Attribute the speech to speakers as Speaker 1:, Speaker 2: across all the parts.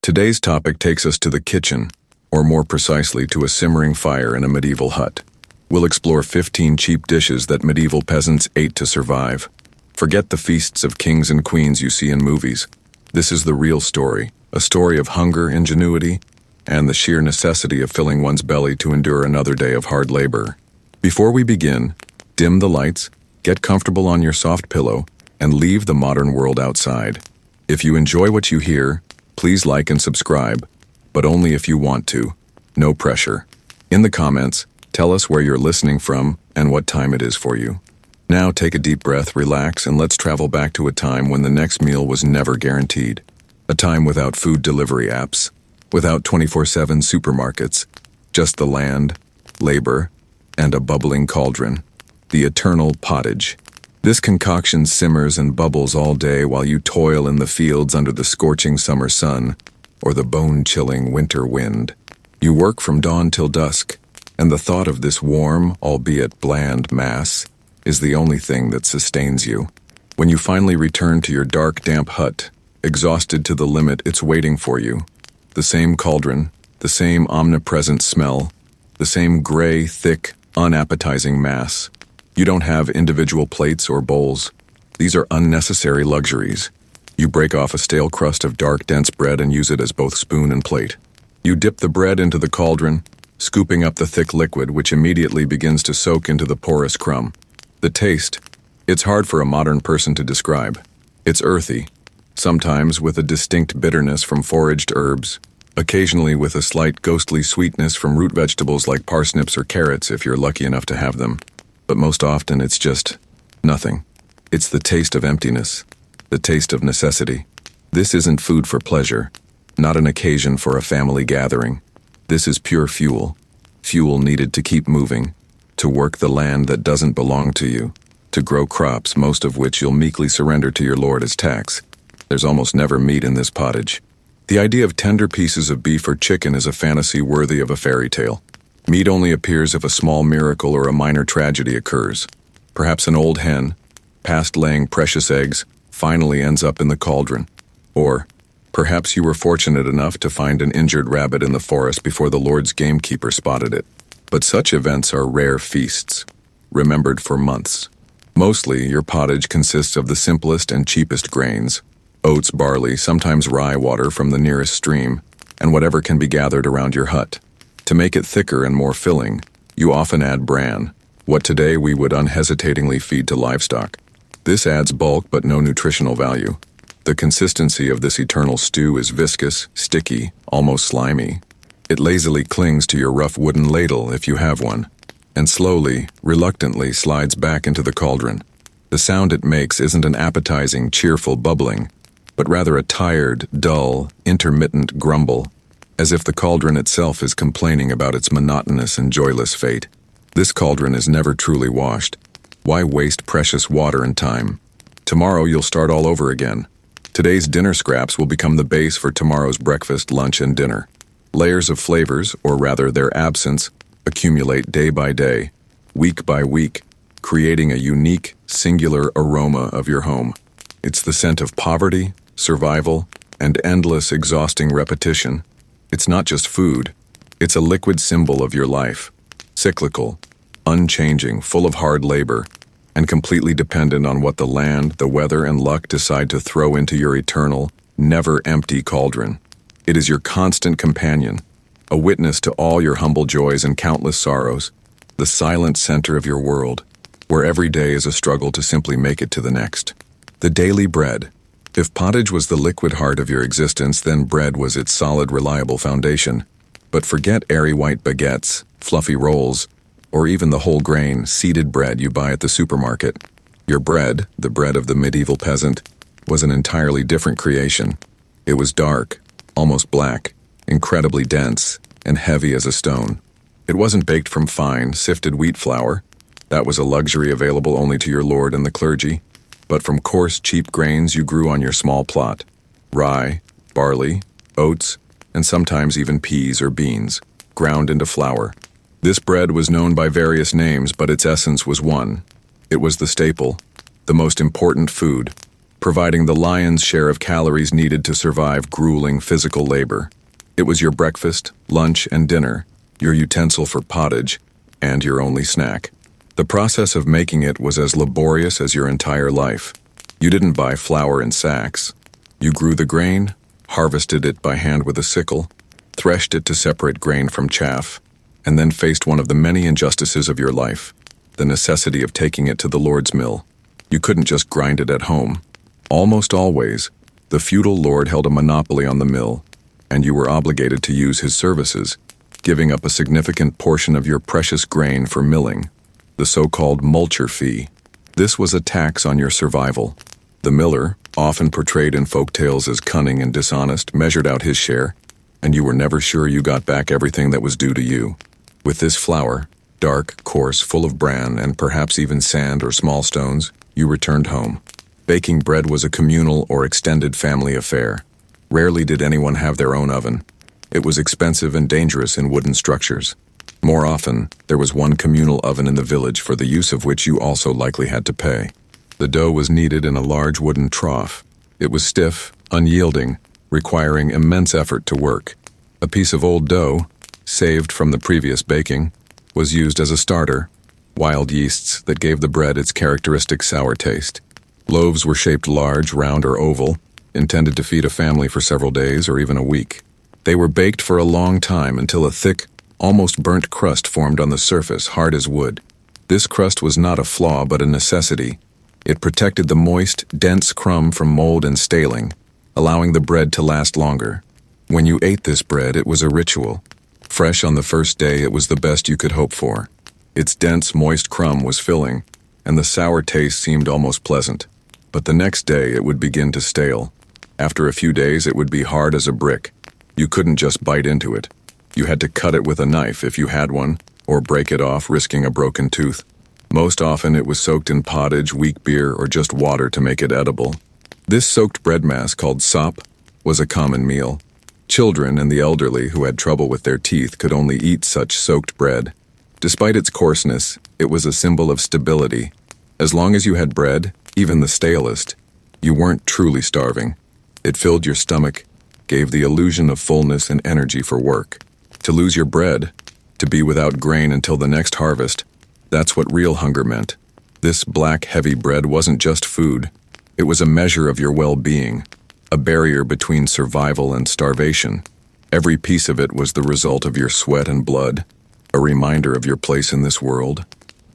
Speaker 1: Today's topic takes us to the kitchen, or more precisely to a simmering fire in a medieval hut. We'll explore 15 cheap dishes that medieval peasants ate to survive. Forget the feasts of kings and queens you see in movies. This is the real story, a story of hunger, ingenuity, and the sheer necessity of filling one's belly to endure another day of hard labor. Before we begin, dim the lights, get comfortable on your soft pillow, and leave the modern world outside. If you enjoy what you hear, please like and subscribe, but only if you want to. No pressure. In the comments, tell us where you're listening from and what time it is for you. Now take a deep breath, relax, and let's travel back to a time when the next meal was never guaranteed. A time without food delivery apps, without 24/7 supermarkets, just the land, labor, and a bubbling cauldron. The eternal pottage. This concoction simmers and bubbles all day while you toil in the fields under the scorching summer sun or the bone-chilling winter wind. You work from dawn till dusk, and the thought of this warm, albeit bland mass is the only thing that sustains you. When you finally return to your dark, damp hut, exhausted to the limit, it's waiting for you. The same cauldron, the same omnipresent smell, the same gray, thick, unappetizing mass. You don't have individual plates or bowls. These are unnecessary luxuries. You break off a stale crust of dark, dense bread and use it as both spoon and plate. You dip the bread into the cauldron, scooping up the thick liquid which immediately begins to soak into the porous crumb. The taste, it's hard for a modern person to describe. It's earthy, sometimes with a distinct bitterness from foraged herbs, occasionally with a slight ghostly sweetness from root vegetables like parsnips or carrots if you're lucky enough to have them. But most often it's just nothing. It's the taste of emptiness, the taste of necessity. This isn't food for pleasure, not an occasion for a family gathering. This is pure fuel, fuel needed to keep moving, to work the land that doesn't belong to you, to grow crops, most of which you'll meekly surrender to your lord as tax. There's almost never meat in this pottage. The idea of tender pieces of beef or chicken is a fantasy worthy of a fairy tale. Meat only appears if a small miracle or a minor tragedy occurs. Perhaps an old hen, past laying precious eggs, finally ends up in the cauldron. Or perhaps you were fortunate enough to find an injured rabbit in the forest before the Lord's gamekeeper spotted it. But such events are rare feasts, remembered for months. Mostly, your pottage consists of the simplest and cheapest grains: oats, barley, sometimes rye water from the nearest stream, and whatever can be gathered around your hut. To make it thicker and more filling, you often add bran, what today we would unhesitatingly feed to livestock. This adds bulk but no nutritional value. The consistency of this eternal stew is viscous, sticky, almost slimy. It lazily clings to your rough wooden ladle if you have one, and slowly, reluctantly slides back into the cauldron. The sound it makes isn't an appetizing, cheerful bubbling, but rather a tired, dull, intermittent grumble, as if the cauldron itself is complaining about its monotonous and joyless fate. This cauldron is never truly washed. Why waste precious water and time? Tomorrow you'll start all over again. Today's dinner scraps will become the base for tomorrow's breakfast, lunch, and dinner. Layers of flavors, or rather their absence, accumulate day by day, week by week, creating a unique, singular aroma of your home. It's the scent of poverty, survival, and endless, exhausting repetition. It's not just food, it's a liquid symbol of your life, cyclical, unchanging, full of hard labor, and completely dependent on what the land, the weather, and luck decide to throw into your eternal, never-empty cauldron. It is your constant companion, a witness to all your humble joys and countless sorrows, the silent center of your world, where every day is a struggle to simply make it to the next. The daily bread. If pottage was the liquid heart of your existence, then bread was its solid, reliable foundation. But forget airy white baguettes, fluffy rolls, or even the whole grain, seeded bread you buy at the supermarket. Your bread, the bread of the medieval peasant, was an entirely different creation. It was dark, almost black, incredibly dense, and heavy as a stone. It wasn't baked from fine, sifted wheat flour. That was a luxury available only to your lord and the clergy. But from coarse, cheap grains you grew on your small plot: rye, barley, oats, and sometimes even peas or beans, ground into flour. This bread was known by various names, but its essence was one. It was the staple, the most important food, providing the lion's share of calories needed to survive grueling physical labor. It was your breakfast, lunch, and dinner, your utensil for pottage, and your only snack. The process of making it was as laborious as your entire life. You didn't buy flour in sacks. You grew the grain, harvested it by hand with a sickle, threshed it to separate grain from chaff, and then faced one of the many injustices of your life, the necessity of taking it to the Lord's mill. You couldn't just grind it at home. Almost always, the feudal lord held a monopoly on the mill, and you were obligated to use his services, giving up a significant portion of your precious grain for milling, the so-called multure fee. This was a tax on your survival. The miller, often portrayed in folktales as cunning and dishonest, measured out his share, and you were never sure you got back everything that was due to you. With this flour, dark, coarse, full of bran, and perhaps even sand or small stones, you returned home. Baking bread was a communal or extended family affair. Rarely did anyone have their own oven. It was expensive and dangerous in wooden structures. More often, there was one communal oven in the village for the use of which you also likely had to pay. The dough was kneaded in a large wooden trough. It was stiff, unyielding, requiring immense effort to work. A piece of old dough, saved from the previous baking, was used as a starter, wild yeasts that gave the bread its characteristic sour taste. Loaves were shaped large, round, or oval, intended to feed a family for several days or even a week. They were baked for a long time until a thick, almost burnt crust formed on the surface, hard as wood. This crust was not a flaw but a necessity. It protected the moist, dense crumb from mold and staling, allowing the bread to last longer. When you ate this bread, it was a ritual. Fresh on the first day, it was the best you could hope for. Its dense, moist crumb was filling, and the sour taste seemed almost pleasant. But the next day, it would begin to stale. After a few days, it would be hard as a brick. You couldn't just bite into it. You had to cut it with a knife if you had one, or break it off, risking a broken tooth. Most often, it was soaked in pottage, weak beer, or just water to make it edible. This soaked bread mass, called sop, was a common meal. Children and the elderly who had trouble with their teeth could only eat such soaked bread. Despite its coarseness, it was a symbol of stability. As long as you had bread, even the stalest, you weren't truly starving. It filled your stomach, gave the illusion of fullness and energy for work. To lose your bread, to be without grain until the next harvest, that's what real hunger meant. This black, heavy bread wasn't just food. It was a measure of your well-being, a barrier between survival and starvation. Every piece of it was the result of your sweat and blood, a reminder of your place in this world,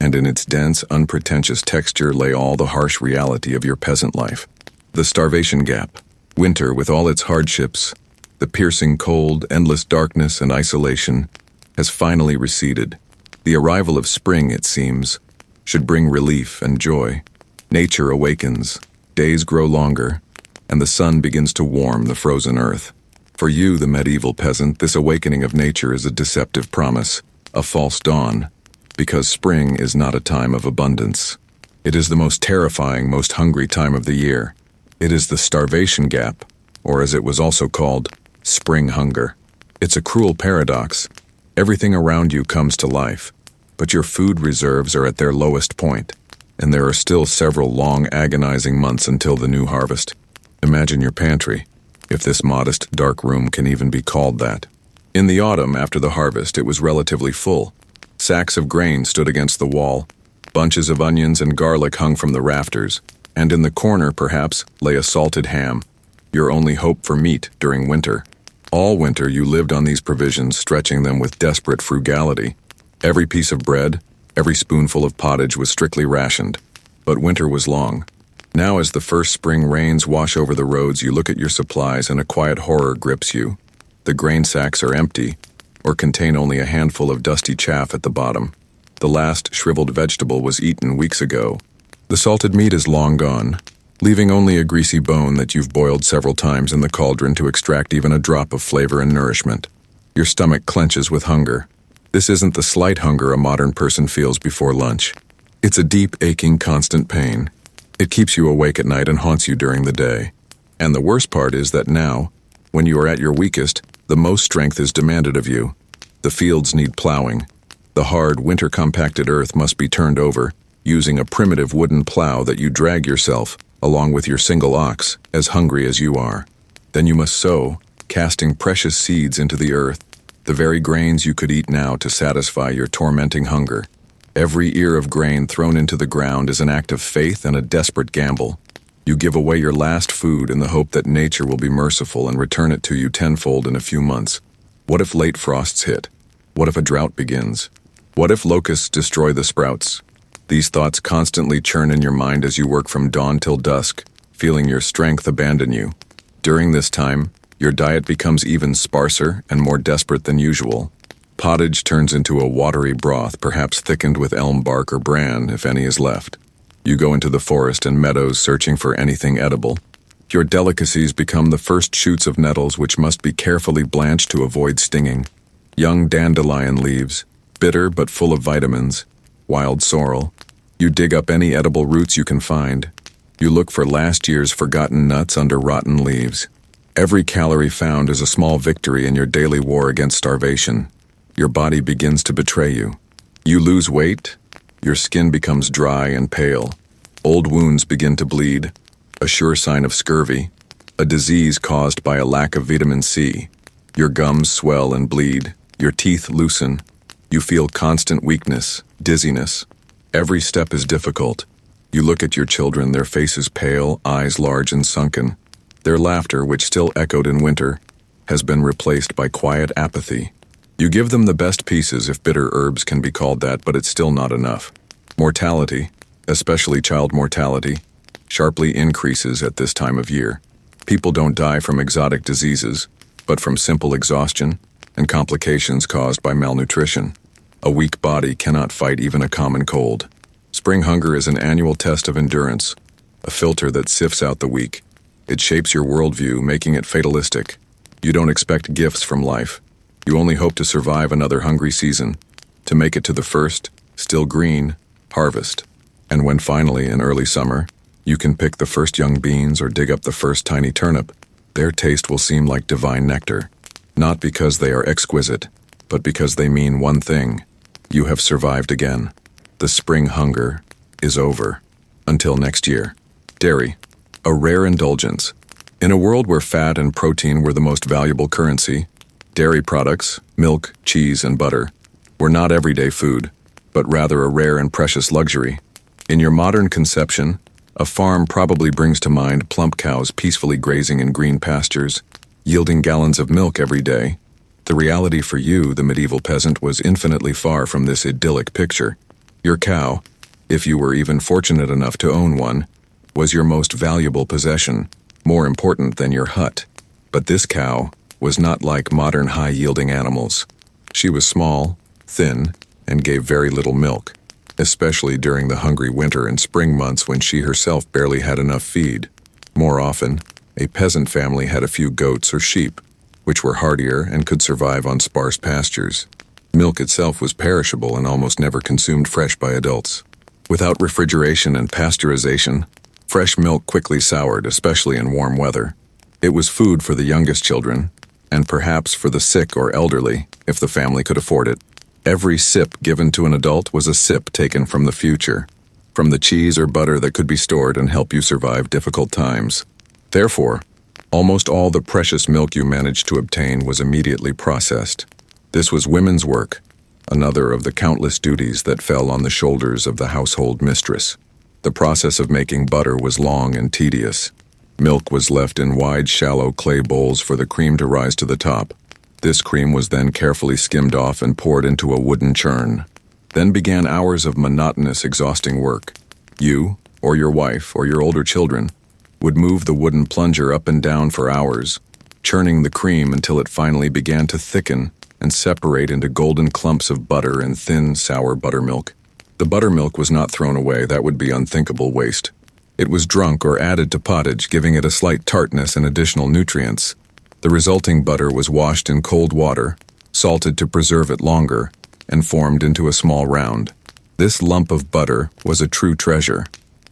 Speaker 1: and in its dense, unpretentious texture lay all the harsh reality of your peasant life. The starvation gap, winter with all its hardships, the piercing cold, endless darkness and isolation, has finally receded. The arrival of spring, it seems, should bring relief and joy. Nature awakens, days grow longer, and the sun begins to warm the frozen earth. For you, the medieval peasant, this awakening of nature is a deceptive promise, a false dawn, because spring is not a time of abundance. It is the most terrifying, most hungry time of the year. It is the starvation gap, or as it was also called, spring hunger. It's a cruel paradox. Everything around you comes to life, but your food reserves are at their lowest point, and there are still several long, agonizing months until the new harvest. Imagine your pantry, if this modest, dark room can even be called that. In the autumn, after the harvest, it was relatively full. Sacks of grain stood against the wall, bunches of onions and garlic hung from the rafters, and in the corner, perhaps, lay a salted ham, your only hope for meat during winter. All winter you lived on these provisions, stretching them with desperate frugality. Every piece of bread, every spoonful of pottage was strictly rationed. But winter was long. Now as the first spring rains wash over the roads, you look at your supplies and a quiet horror grips you. The grain sacks are empty, or contain only a handful of dusty chaff at the bottom. The last shriveled vegetable was eaten weeks ago. The salted meat is long gone, leaving only a greasy bone that you've boiled several times in the cauldron to extract even a drop of flavor and nourishment. Your stomach clenches with hunger. This isn't the slight hunger a modern person feels before lunch. It's a deep, aching, constant pain. It keeps you awake at night and haunts you during the day. And the worst part is that now, when you are at your weakest, the most strength is demanded of you. The fields need plowing. The hard, winter-compacted earth must be turned over, using a primitive wooden plow that you drag yourself, along with your single ox, as hungry as you are. Then you must sow, casting precious seeds into the earth, the very grains you could eat now to satisfy your tormenting hunger. Every ear of grain thrown into the ground is an act of faith and a desperate gamble. You give away your last food in the hope that nature will be merciful and return it to you tenfold in a few months. What if late frosts hit? What if a drought begins? What if locusts destroy the sprouts? These thoughts constantly churn in your mind as you work from dawn till dusk, feeling your strength abandon you. During this time, your diet becomes even sparser and more desperate than usual. Pottage turns into a watery broth, perhaps thickened with elm bark or bran, if any is left. You go into the forest and meadows searching for anything edible. Your delicacies become the first shoots of nettles which must be carefully blanched to avoid stinging. Young dandelion leaves, bitter but full of vitamins. Wild sorrel. You dig up any edible roots you can find. You look for last year's forgotten nuts under rotten leaves. Every calorie found is a small victory in your daily war against starvation. Your body begins to betray you. You lose weight. Your skin becomes dry and pale. Old wounds begin to bleed, a sure sign of scurvy, a disease caused by a lack of vitamin C. Your gums swell and bleed. Your teeth loosen. You feel constant weakness, dizziness. Every step is difficult. You look at your children, their faces pale, eyes large and sunken. Their laughter, which still echoed in winter, has been replaced by quiet apathy. You give them the best pieces, if bitter herbs can be called that, but it's still not enough. Mortality, especially child mortality, sharply increases at this time of year. People don't die from exotic diseases, but from simple exhaustion and complications caused by malnutrition. A weak body cannot fight even a common cold. Spring hunger is an annual test of endurance, a filter that sifts out the weak. It shapes your worldview, making it fatalistic. You don't expect gifts from life. You only hope to survive another hungry season, to make it to the first, still green, harvest. And when finally, in early summer, you can pick the first young beans or dig up the first tiny turnip, their taste will seem like divine nectar. Not because they are exquisite, but because they mean one thing: you have survived again. The spring hunger is over. Until next year. Dairy, a rare indulgence. In a world where fat and protein were the most valuable currency, dairy products, milk, cheese, and butter, were not everyday food, but rather a rare and precious luxury. In your modern conception, a farm probably brings to mind plump cows peacefully grazing in green pastures, yielding gallons of milk every day. The reality for you, the medieval peasant, was infinitely far from this idyllic picture. Your cow, if you were even fortunate enough to own one, was your most valuable possession, more important than your hut. But this cow was not like modern high-yielding animals. She was small, thin, and gave very little milk, especially during the hungry winter and spring months when she herself barely had enough feed. More often, a peasant family had a few goats or sheep, which were hardier and could survive on sparse pastures. Milk itself was perishable and almost never consumed fresh by adults. Without refrigeration and pasteurization, fresh milk quickly soured, especially in warm weather. It was food for the youngest children, and perhaps for the sick or elderly, if the family could afford it. Every sip given to an adult was a sip taken from the future, from the cheese or butter that could be stored and help you survive difficult times. Therefore, almost all the precious milk you managed to obtain was immediately processed. This was women's work, another of the countless duties that fell on the shoulders of the household mistress. The process of making butter was long and tedious. Milk was left in wide, shallow clay bowls for the cream to rise to the top. This cream was then carefully skimmed off and poured into a wooden churn. Then began hours of monotonous, exhausting work. You, or your wife, or your older children, would move the wooden plunger up and down for hours, churning the cream until it finally began to thicken and separate into golden clumps of butter and thin, sour buttermilk. The buttermilk was not thrown away, that would be unthinkable waste. It was drunk or added to pottage, giving it a slight tartness and additional nutrients. The resulting butter was washed in cold water, salted to preserve it longer, and formed into a small round. This lump of butter was a true treasure.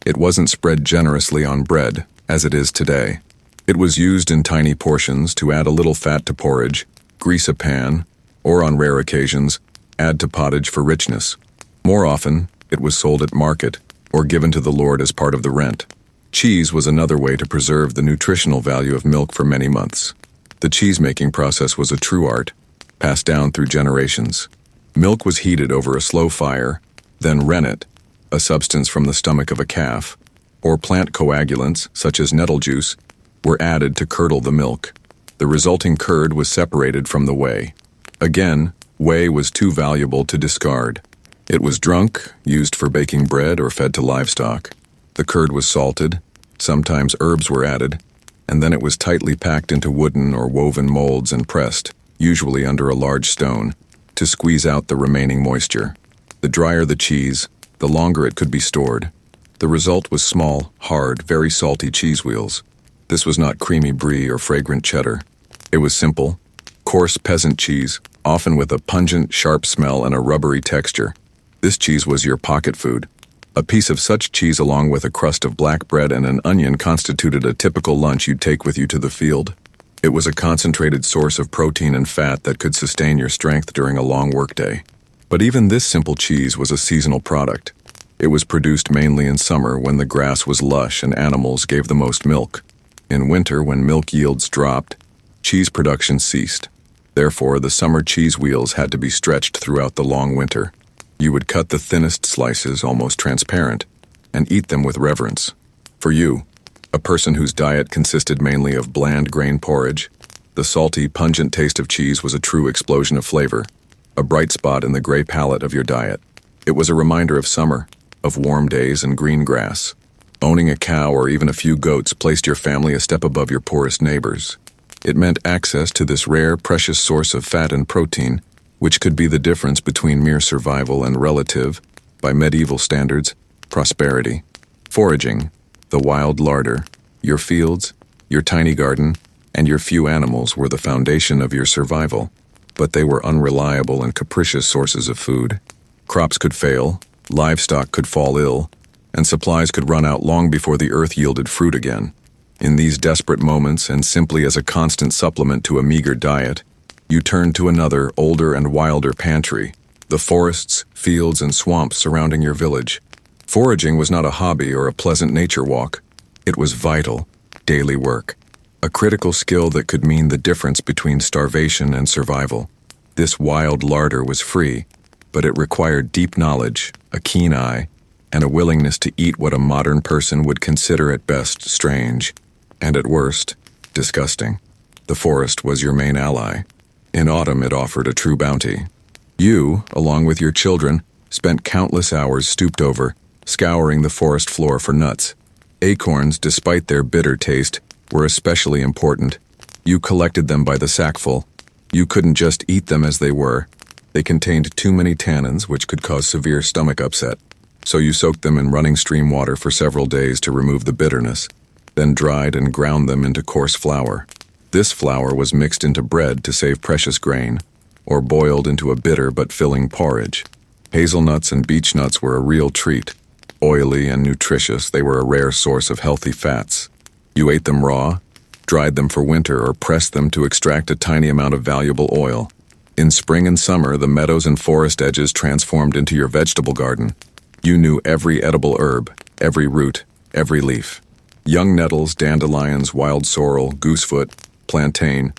Speaker 1: It wasn't spread generously on bread, as it is today. It was used in tiny portions to add a little fat to porridge, grease a pan, or on rare occasions, add to pottage for richness. More often, it was sold at market, or given to the lord as part of the rent. Cheese was another way to preserve the nutritional value of milk for many months. The cheese-making process was a true art, passed down through generations. Milk was heated over a slow fire, then rennet, a substance from the stomach of a calf, or plant coagulants, such as nettle juice, were added to curdle the milk. The resulting curd was separated from the whey. Again, whey was too valuable to discard. It was drunk, used for baking bread or fed to livestock. The curd was salted, sometimes herbs were added, and then it was tightly packed into wooden or woven molds and pressed, usually under a large stone, to squeeze out the remaining moisture. The drier the cheese, the longer it could be stored. The result was small, hard, very salty cheese wheels. This was not creamy brie or fragrant cheddar. It was simple, coarse peasant cheese, often with a pungent, sharp smell and a rubbery texture. This cheese was your pocket food. A piece of such cheese along with a crust of black bread and an onion constituted a typical lunch you'd take with you to the field. It was a concentrated source of protein and fat that could sustain your strength during a long workday. But even this simple cheese was a seasonal product. It was produced mainly in summer when the grass was lush and animals gave the most milk. In winter, when milk yields dropped, cheese production ceased. Therefore, the summer cheese wheels had to be stretched throughout the long winter. You would cut the thinnest slices, almost transparent, and eat them with reverence. For you, a person whose diet consisted mainly of bland grain porridge, the salty, pungent taste of cheese was a true explosion of flavor, a bright spot in the gray palette of your diet. It was a reminder of summer, of warm days and green grass. Owning a cow or even a few goats placed your family a step above your poorest neighbors. It meant access to this rare, precious source of fat and protein, which could be the difference between mere survival and relative, by medieval standards, prosperity. Foraging, the wild larder, your fields, your tiny garden, and your few animals were the foundation of your survival, but they were unreliable and capricious sources of food. Crops could fail, livestock could fall ill, and supplies could run out long before the earth yielded fruit again. In these desperate moments, and simply as a constant supplement to a meager diet, you turned to another, older and wilder pantry, the forests, fields, and swamps surrounding your village. Foraging was not a hobby or a pleasant nature walk. It was vital, daily work, a critical skill that could mean the difference between starvation and survival. This wild larder was free, but it required deep knowledge, a keen eye, and a willingness to eat what a modern person would consider at best strange, and at worst, disgusting. The forest was your main ally. In autumn, it offered a true bounty. You, along with your children, spent countless hours stooped over, scouring the forest floor for nuts. Acorns, despite their bitter taste, were especially important. You collected them by the sackful. You couldn't just eat them as they were. They contained too many tannins, which could cause severe stomach upset. So you soaked them in running stream water for several days to remove the bitterness, then dried and ground them into coarse flour. This flour was mixed into bread to save precious grain, or boiled into a bitter but filling porridge. Hazelnuts and beech nuts were a real treat. Oily and nutritious, they were a rare source of healthy fats. You ate them raw, dried them for winter, or pressed them to extract a tiny amount of valuable oil. In spring and summer, the meadows and forest edges transformed into your vegetable garden. You knew every edible herb, every root, every leaf. Young nettles, dandelions, wild sorrel, goosefoot, plantain,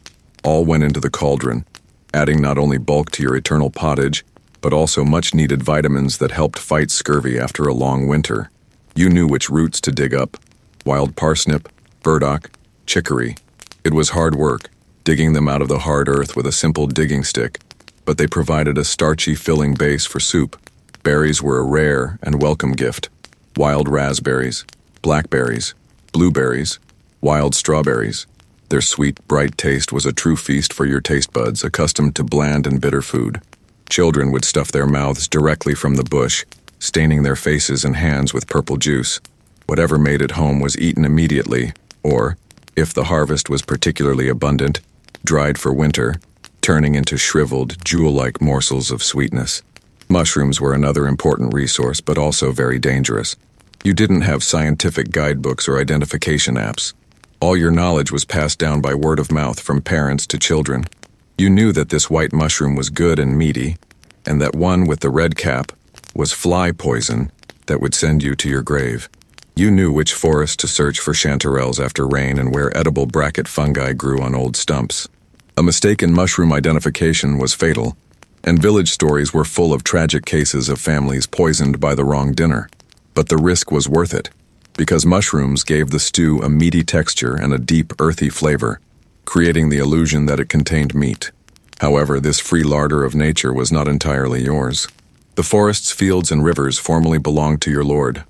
Speaker 1: all went into the cauldron, adding not only bulk to your eternal pottage, but also much-needed vitamins that helped fight scurvy after a long winter. You knew which roots to dig up: wild parsnip, burdock, chicory. It was hard work, digging them out of the hard earth with a simple digging stick, but they provided a starchy filling base for soup. Berries were a rare and welcome gift. Wild raspberries, blackberries, blueberries, wild strawberries. Their sweet, bright taste was a true feast for your taste buds, accustomed to bland and bitter food. Children would stuff their mouths directly from the bush, staining their faces and hands with purple juice. Whatever made it home was eaten immediately, or, if the harvest was particularly abundant, dried for winter, turning into shriveled, jewel-like morsels of sweetness. Mushrooms were another important resource, but also very dangerous. You didn't have scientific guidebooks or identification apps. All your knowledge was passed down by word of mouth from parents to children. You knew that this white mushroom was good and meaty, and that one with the red cap was fly poison that would send you to your grave. You knew which forest to search for chanterelles after rain and where edible bracket fungi grew on old stumps. A mistaken mushroom identification was fatal, and village stories were full of tragic cases of families poisoned by the wrong dinner. But the risk was worth it, because mushrooms gave the stew a meaty texture and a deep, earthy flavor, creating the illusion that it contained meat. However, this free larder of nature was not entirely yours. The forests, fields, and rivers formerly belonged to your lord.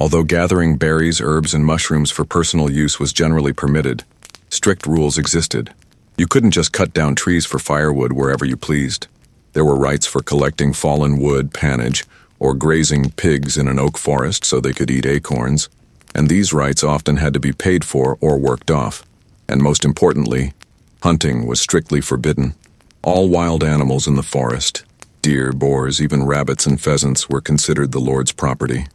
Speaker 1: Although gathering berries, herbs, and mushrooms for personal use was generally permitted, strict rules existed. You couldn't just cut down trees for firewood wherever you pleased. There were rights for collecting fallen wood, pannage, or grazing pigs in an oak forest so they could eat acorns, and these rights often had to be paid for or worked off. And most importantly, hunting was strictly forbidden. All wild animals in the forest, deer, boars, even rabbits and pheasants, were considered the lord's property.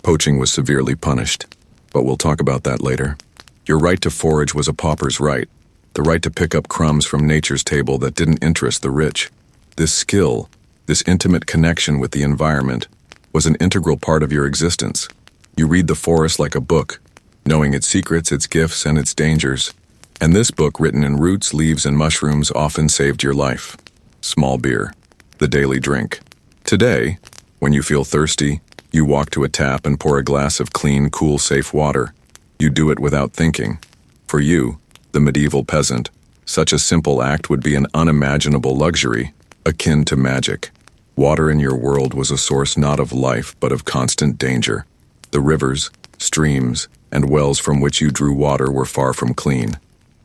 Speaker 1: Poaching was severely punished, but we'll talk about that later. Your right to forage was a pauper's right, the right to pick up crumbs from nature's table that didn't interest the rich. This skill, this intimate connection with the environment, was an integral part of your existence. You read the forest like a book, knowing its secrets, its gifts, and its dangers. And this book, written in roots, leaves, and mushrooms, often saved your life. Small beer, the daily drink. Today, when you feel thirsty, you walk to a tap and pour a glass of clean, cool, safe water. You do it without thinking. For you, the medieval peasant, such a simple act would be an unimaginable luxury, akin to magic. Water in your world was a source not of life, but of constant danger. The rivers, streams, and wells from which you drew water were far from clean.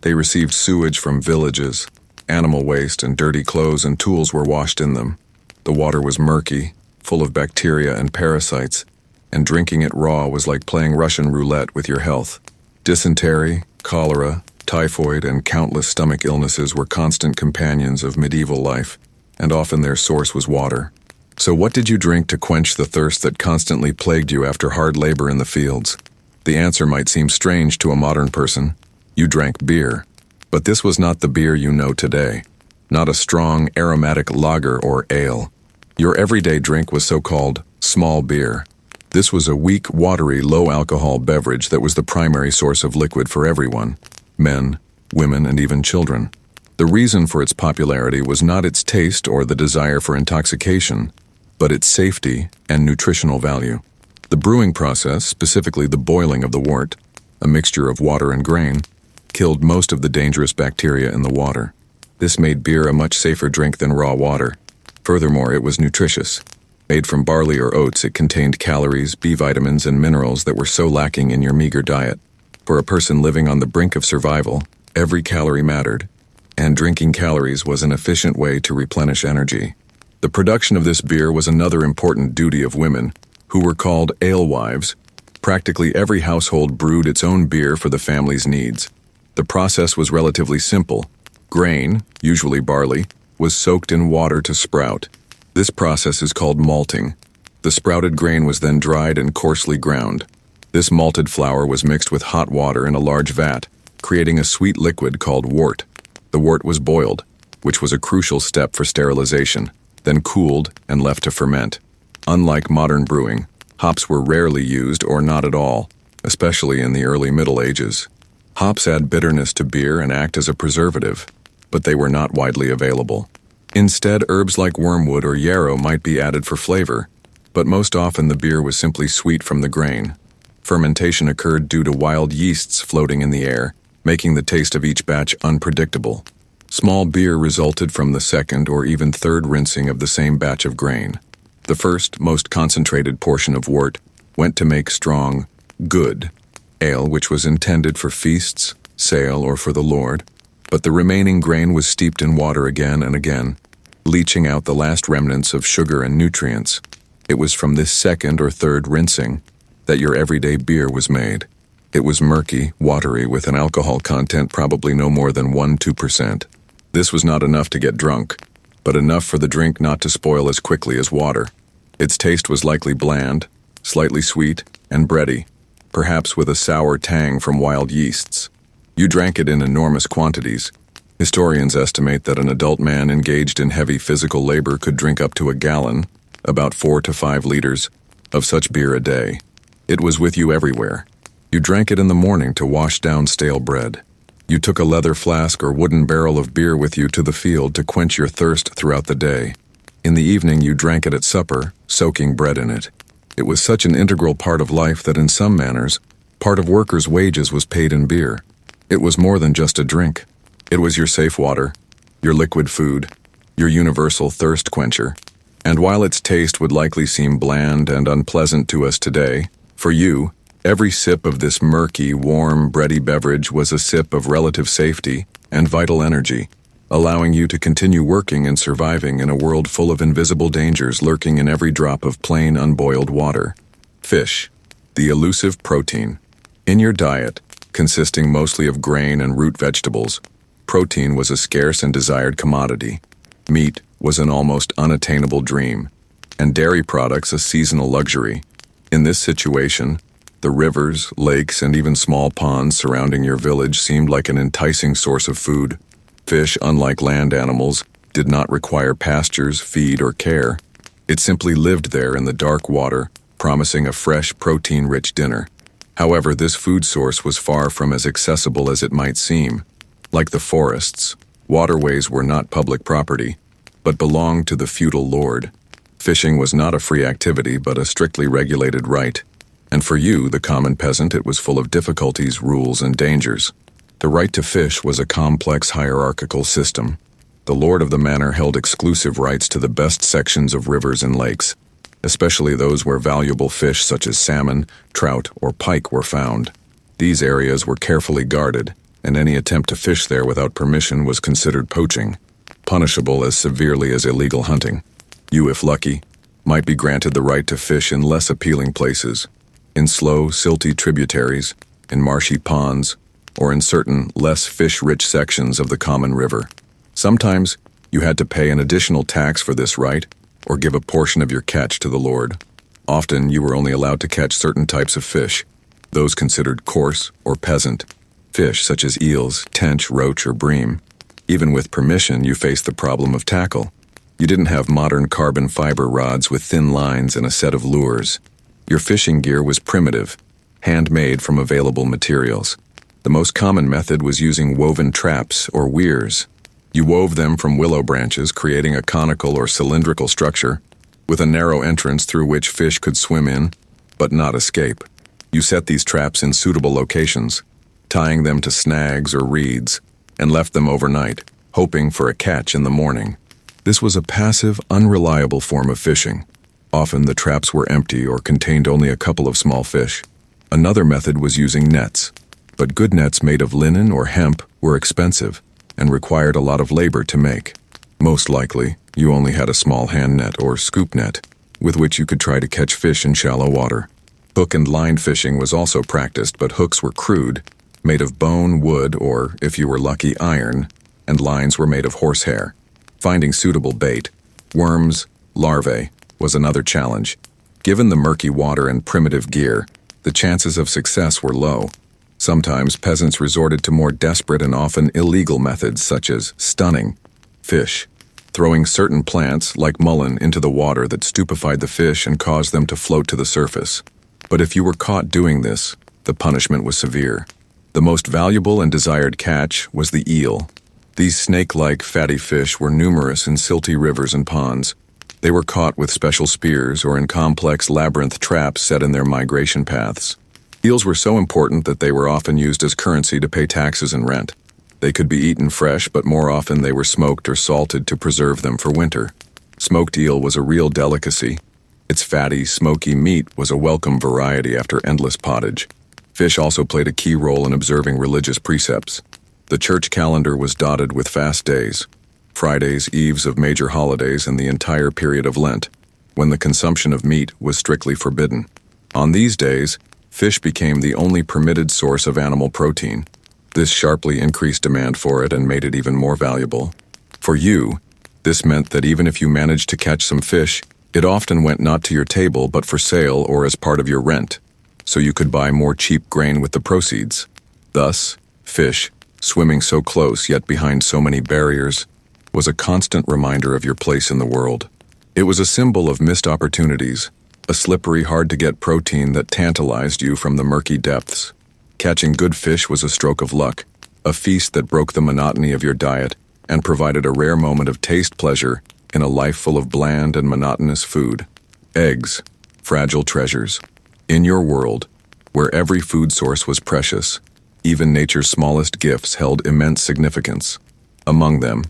Speaker 1: They received sewage from villages. Animal waste and dirty clothes and tools were washed in them. The water was murky, full of bacteria and parasites, and drinking it raw was like playing Russian roulette with your health. Dysentery, cholera, typhoid, and countless stomach illnesses were constant companions of medieval life, and often their source was water. So what did you drink to quench the thirst that constantly plagued you after hard labor in the fields? The answer might seem strange to a modern person. You drank beer. But this was not the beer you know today. Not a strong, aromatic lager or ale. Your everyday drink was so-called small beer. This was a weak, watery, low-alcohol beverage that was the primary source of liquid for everyone, men, women, and even children. The reason for its popularity was not its taste or the desire for intoxication, but its safety and nutritional value. The brewing process, specifically the boiling of the wort, a mixture of water and grain, killed most of the dangerous bacteria in the water. This made beer a much safer drink than raw water. Furthermore, it was nutritious. Made from barley or oats, it contained calories, B vitamins, and minerals that were so lacking in your meager diet. For a person living on the brink of survival, every calorie mattered, and drinking calories was an efficient way to replenish energy. The production of this beer was another important duty of women, who were called alewives. Practically every household brewed its own beer for the family's needs. The process was relatively simple. Grain, usually barley, was soaked in water to sprout. This process is called malting. The sprouted grain was then dried and coarsely ground. This malted flour was mixed with hot water in a large vat, creating a sweet liquid called wort. The wort was boiled, which was a crucial step for sterilization, then cooled and left to ferment. Unlike modern brewing, hops were rarely used or not at all, especially in the early Middle Ages. Hops add bitterness to beer and act as a preservative, but they were not widely available. Instead, herbs like wormwood or yarrow might be added for flavor, but most often the beer was simply sweet from the grain. Fermentation occurred due to wild yeasts floating in the air, making the taste of each batch unpredictable. Small beer resulted from the second or even third rinsing of the same batch of grain. The first, most concentrated portion of wort went to make strong, good ale, which was intended for feasts, sale, or for the Lord, but the remaining grain was steeped in water again and again, leaching out the last remnants of sugar and nutrients. It was from this second or third rinsing that your everyday beer was made. It was murky, watery, with an alcohol content probably no more than 1–2%. This was not enough to get drunk, but enough for the drink not to spoil as quickly as water. Its taste was likely bland, slightly sweet, and bready, perhaps with a sour tang from wild yeasts. You drank it in enormous quantities. Historians estimate that an adult man engaged in heavy physical labor could drink up to a gallon, about 4 to 5 liters, of such beer a day. It was with you everywhere. You drank it in the morning to wash down stale bread. You took a leather flask or wooden barrel of beer with you to the field to quench your thirst throughout the day. In the evening you drank it at supper, soaking bread in it. It was such an integral part of life that in some manners, part of workers' wages was paid in beer. It was more than just a drink. It was your safe water, your liquid food, your universal thirst quencher. And while its taste would likely seem bland and unpleasant to us today, for you, every sip of this murky, warm, bready beverage was a sip of relative safety and vital energy, allowing you to continue working and surviving in a world full of invisible dangers lurking in every drop of plain, unboiled water. Fish, the elusive protein. In your diet, consisting mostly of grain and root vegetables, protein was a scarce and desired commodity. Meat was an almost unattainable dream, and dairy products a seasonal luxury. In this situation, the rivers, lakes, and even small ponds surrounding your village seemed like an enticing source of food. Fish, unlike land animals, did not require pastures, feed, or care. It simply lived there in the dark water, promising a fresh, protein-rich dinner. However, this food source was far from as accessible as it might seem. Like the forests, waterways were not public property, but belonged to the feudal lord. Fishing was not a free activity, but a strictly regulated right. And for you, the common peasant, it was full of difficulties, rules, and dangers. The right to fish was a complex hierarchical system. The lord of the manor held exclusive rights to the best sections of rivers and lakes, especially those where valuable fish such as salmon, trout, or pike were found. These areas were carefully guarded, and any attempt to fish there without permission was considered poaching, punishable as severely as illegal hunting. You, if lucky, might be granted the right to fish in less appealing places, in slow, silty tributaries, in marshy ponds, or in certain, less fish-rich sections of the common river. Sometimes, you had to pay an additional tax for this right, or give a portion of your catch to the lord. Often, you were only allowed to catch certain types of fish, those considered coarse or peasant, fish such as eels, tench, roach, or bream. Even with permission, you faced the problem of tackle. You didn't have modern carbon fiber rods with thin lines and a set of lures. Your fishing gear was primitive, handmade from available materials. The most common method was using woven traps or weirs. You wove them from willow branches, creating a conical or cylindrical structure, with a narrow entrance through which fish could swim in, but not escape. You set these traps in suitable locations, tying them to snags or reeds, and left them overnight, hoping for a catch in the morning. This was a passive, unreliable form of fishing. Often the traps were empty or contained only a couple of small fish. Another method was using nets, but good nets made of linen or hemp were expensive and required a lot of labor to make. Most likely, you only had a small hand net or scoop net, with which you could try to catch fish in shallow water. Hook and line fishing was also practiced, but hooks were crude, made of bone, wood, or, if you were lucky, iron, and lines were made of horsehair. Finding suitable bait, worms, larvae, was another challenge. Given the murky water and primitive gear, the chances of success were low. Sometimes peasants resorted to more desperate and often illegal methods such as stunning fish, throwing certain plants like mullein into the water that stupefied the fish and caused them to float to the surface. But if you were caught doing this, the punishment was severe. The most valuable and desired catch was the eel. These snake-like fatty fish were numerous in silty rivers and ponds. They were caught with special spears or in complex labyrinth traps set in their migration paths. Eels were so important that they were often used as currency to pay taxes and rent. They could be eaten fresh, but more often they were smoked or salted to preserve them for winter. Smoked eel was a real delicacy. Its fatty, smoky meat was a welcome variety after endless pottage. Fish also played a key role in observing religious precepts. The church calendar was dotted with fast days, Fridays, eves of major holidays, and the entire period of Lent, when the consumption of meat was strictly forbidden. On these days, fish became the only permitted source of animal protein. This sharply increased demand for it and made it even more valuable. For you, this meant that even if you managed to catch some fish, it often went not to your table but for sale or as part of your rent, so you could buy more cheap grain with the proceeds. Thus, fish, swimming so close yet behind so many barriers, was a constant reminder of your place in the world. It was a symbol of missed opportunities, a slippery, hard-to-get protein that tantalized you from the murky depths. Catching good fish was a stroke of luck, a feast that broke the monotony of your diet and provided a rare moment of taste pleasure in a life full of bland and monotonous food. Eggs, fragile treasures. In your world, where every food source was precious, even nature's smallest gifts held immense significance. Among them,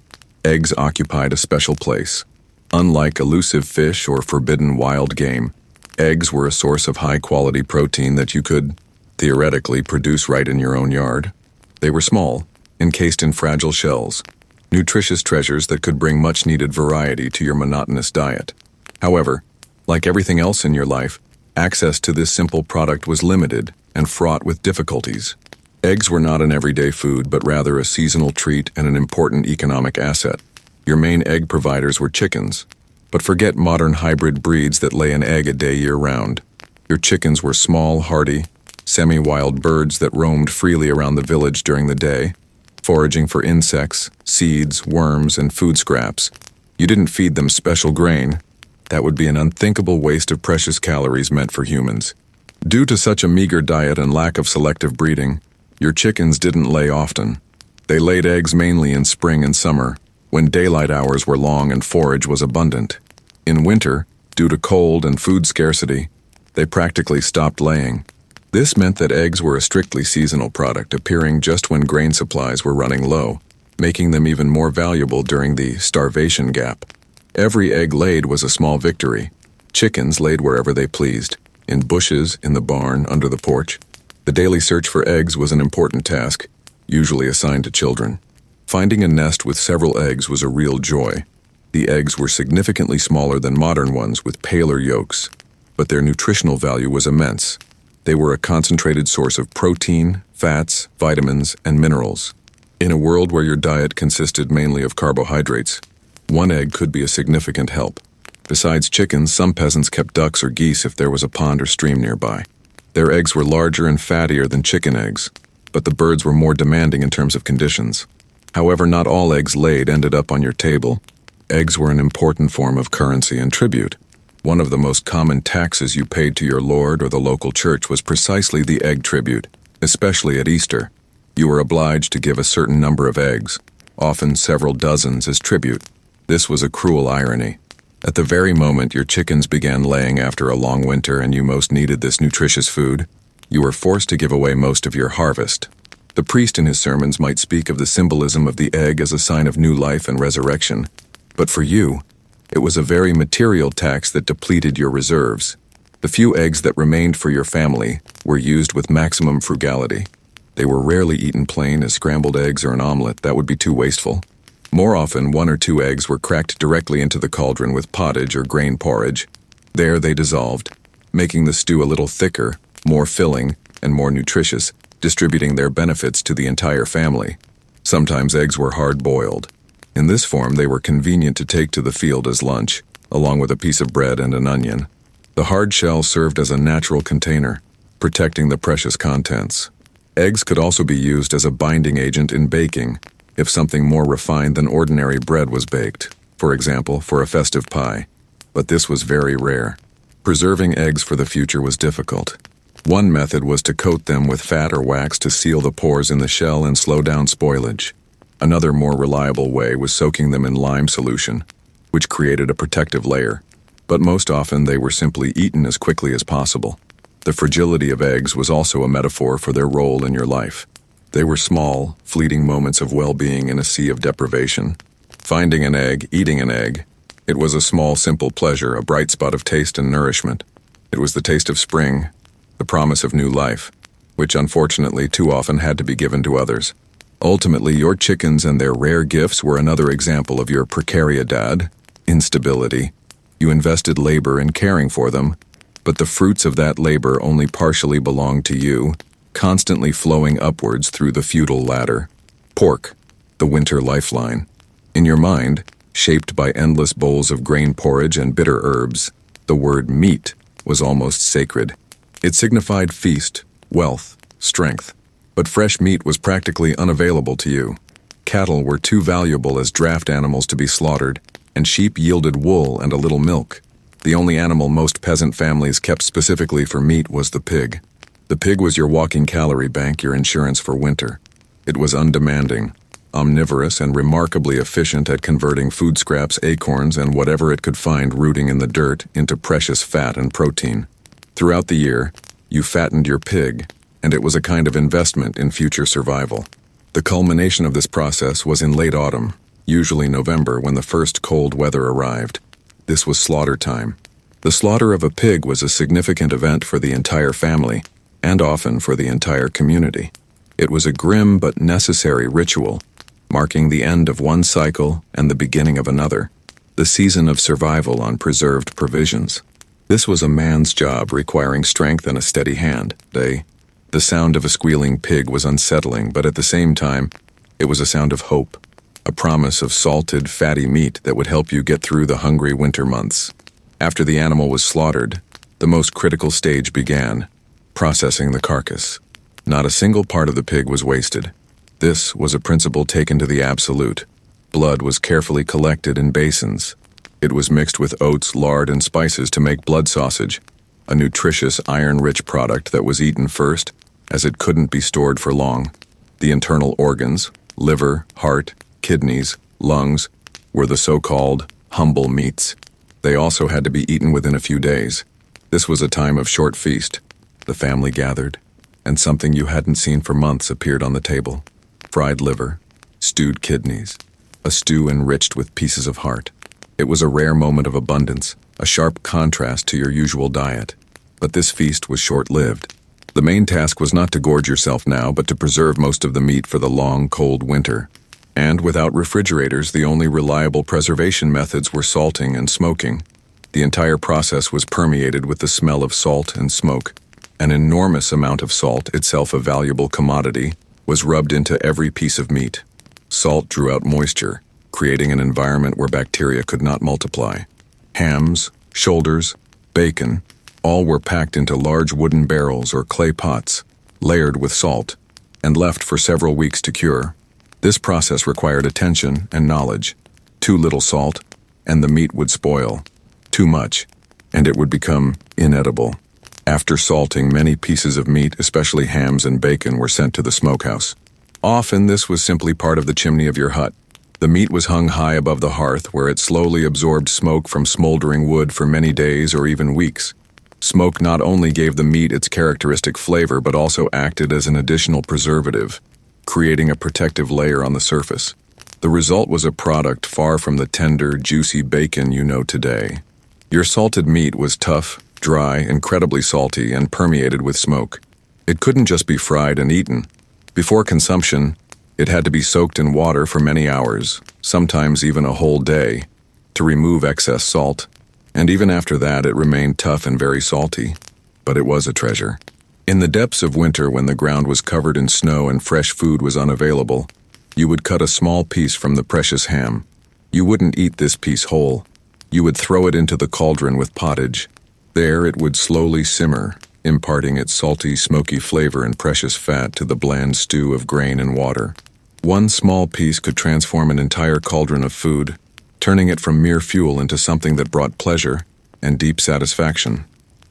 Speaker 1: eggs occupied a special place. Unlike elusive fish or forbidden wild game, eggs were a source of high-quality protein that you could, theoretically, produce right in your own yard. They were small, encased in fragile shells, nutritious treasures that could bring much-needed variety to your monotonous diet. However, like everything else in your life, access to this simple product was limited and fraught with difficulties. Eggs were not an everyday food, but rather a seasonal treat and an important economic asset. Your main egg providers were chickens, but forget modern hybrid breeds that lay an egg a day year-round. Your chickens were small, hardy, semi-wild birds that roamed freely around the village during the day, foraging for insects, seeds, worms, and food scraps. You didn't feed them special grain. That would be an unthinkable waste of precious calories meant for humans. Due to such a meager diet and lack of selective breeding, your chickens didn't lay often. They laid eggs mainly in spring and summer, when daylight hours were long and forage was abundant. In winter, due to cold and food scarcity, they practically stopped laying. This meant that eggs were a strictly seasonal product, appearing just when grain supplies were running low, making them even more valuable during the starvation gap. Every egg laid was a small victory. Chickens laid wherever they pleased, in bushes, in the barn, under the porch. The daily search for eggs was an important task, usually assigned to children. Finding a nest with several eggs was a real joy. The eggs were significantly smaller than modern ones with paler yolks, but their nutritional value was immense. They were a concentrated source of protein, fats, vitamins, and minerals. In a world where your diet consisted mainly of carbohydrates, one egg could be a significant help. Besides chickens, some peasants kept ducks or geese if there was a pond or stream nearby. Their eggs were larger and fattier than chicken eggs, but the birds were more demanding in terms of conditions. However, not all eggs laid ended up on your table. Eggs were an important form of currency and tribute. One of the most common taxes you paid to your lord or the local church was precisely the egg tribute, especially at Easter. You were obliged to give a certain number of eggs, often several dozens, as tribute. This was a cruel irony. At the very moment your chickens began laying after a long winter and you most needed this nutritious food, you were forced to give away most of your harvest. The priest in his sermons might speak of the symbolism of the egg as a sign of new life and resurrection, but for you, it was a very material tax that depleted your reserves. The few eggs that remained for your family were used with maximum frugality. They were rarely eaten plain as scrambled eggs or an omelet. That would be too wasteful. More often, 1 or 2 eggs were cracked directly into the cauldron with pottage or grain porridge. There they dissolved, making the stew a little thicker, more filling, and more nutritious, distributing their benefits to the entire family. Sometimes eggs were hard-boiled. In this form, they were convenient to take to the field as lunch, along with a piece of bread and an onion. The hard shell served as a natural container, protecting the precious contents. Eggs could also be used as a binding agent in baking, if something more refined than ordinary bread was baked, for example, for a festive pie. But this was very rare. Preserving eggs for the future was difficult. One method was to coat them with fat or wax to seal the pores in the shell and slow down spoilage. Another more reliable way was soaking them in lime solution, which created a protective layer. But most often they were simply eaten as quickly as possible. The fragility of eggs was also a metaphor for their role in your life. They were small, fleeting moments of well-being in a sea of deprivation. Finding an egg, eating an egg, it was a small, simple pleasure, a bright spot of taste and nourishment. It was the taste of spring, the promise of new life, which unfortunately too often had to be given to others. Ultimately, your chickens and their rare gifts were another example of your precariedad, instability. You invested labor in caring for them, but the fruits of that labor only partially belonged to you, constantly flowing upwards through the feudal ladder. Pork, the winter lifeline. In your mind, shaped by endless bowls of grain porridge and bitter herbs, the word meat was almost sacred. It signified feast, wealth, strength. But fresh meat was practically unavailable to you. Cattle were too valuable as draft animals to be slaughtered, and sheep yielded wool and a little milk. The only animal most peasant families kept specifically for meat was the pig. The pig was your walking calorie bank, your insurance for winter. It was undemanding, omnivorous, and remarkably efficient at converting food scraps, acorns, and whatever it could find rooting in the dirt into precious fat and protein. Throughout the year, you fattened your pig, and it was a kind of investment in future survival. The culmination of this process was in late autumn, usually November, when the first cold weather arrived. This was slaughter time. The slaughter of a pig was a significant event for the entire family, and often for the entire community. It was a grim but necessary ritual, marking the end of one cycle and the beginning of another, the season of survival on preserved provisions. This was a man's job requiring strength and a steady hand. The sound of a squealing pig was unsettling, but at the same time, it was a sound of hope, a promise of salted, fatty meat that would help you get through the hungry winter months. After the animal was slaughtered, the most critical stage began, processing the carcass. Not a single part of the pig was wasted. This was a principle taken to the absolute. Blood was carefully collected in basins. It was mixed with oats, lard, and spices to make blood sausage, a nutritious, iron-rich product that was eaten first, as it couldn't be stored for long. The internal organs, liver, heart, kidneys, lungs, were the so-called humble meats. They also had to be eaten within a few days. This was a time of short feast. The family gathered, and something you hadn't seen for months appeared on the table. Fried liver, stewed kidneys, a stew enriched with pieces of heart. It was a rare moment of abundance, a sharp contrast to your usual diet. But this feast was short-lived. The main task was not to gorge yourself now, but to preserve most of the meat for the long, cold winter. And without refrigerators, the only reliable preservation methods were salting and smoking. The entire process was permeated with the smell of salt and smoke. An enormous amount of salt, itself a valuable commodity, was rubbed into every piece of meat. Salt drew out moisture, creating an environment where bacteria could not multiply. Hams, shoulders, bacon, all were packed into large wooden barrels or clay pots, layered with salt, and left for several weeks to cure. This process required attention and knowledge. Too little salt, and the meat would spoil. Too much, and it would become inedible. After salting, many pieces of meat, especially hams and bacon, were sent to the smokehouse. Often this was simply part of the chimney of your hut. The meat was hung high above the hearth, where it slowly absorbed smoke from smoldering wood for many days or even weeks. Smoke not only gave the meat its characteristic flavor, but also acted as an additional preservative, creating a protective layer on the surface. The result was a product far from the tender, juicy bacon you know today. Your salted meat was tough, dry, incredibly salty, and permeated with smoke. It couldn't just be fried and eaten. Before consumption, it had to be soaked in water for many hours, sometimes even a whole day, to remove excess salt. And even after that, it remained tough and very salty. But it was a treasure. In the depths of winter, when the ground was covered in snow and fresh food was unavailable, you would cut a small piece from the precious ham. You wouldn't eat this piece whole. You would throw it into the cauldron with pottage. There it would slowly simmer, imparting its salty, smoky flavor and precious fat to the bland stew of grain and water. One small piece could transform an entire cauldron of food, turning it from mere fuel into something that brought pleasure and deep satisfaction.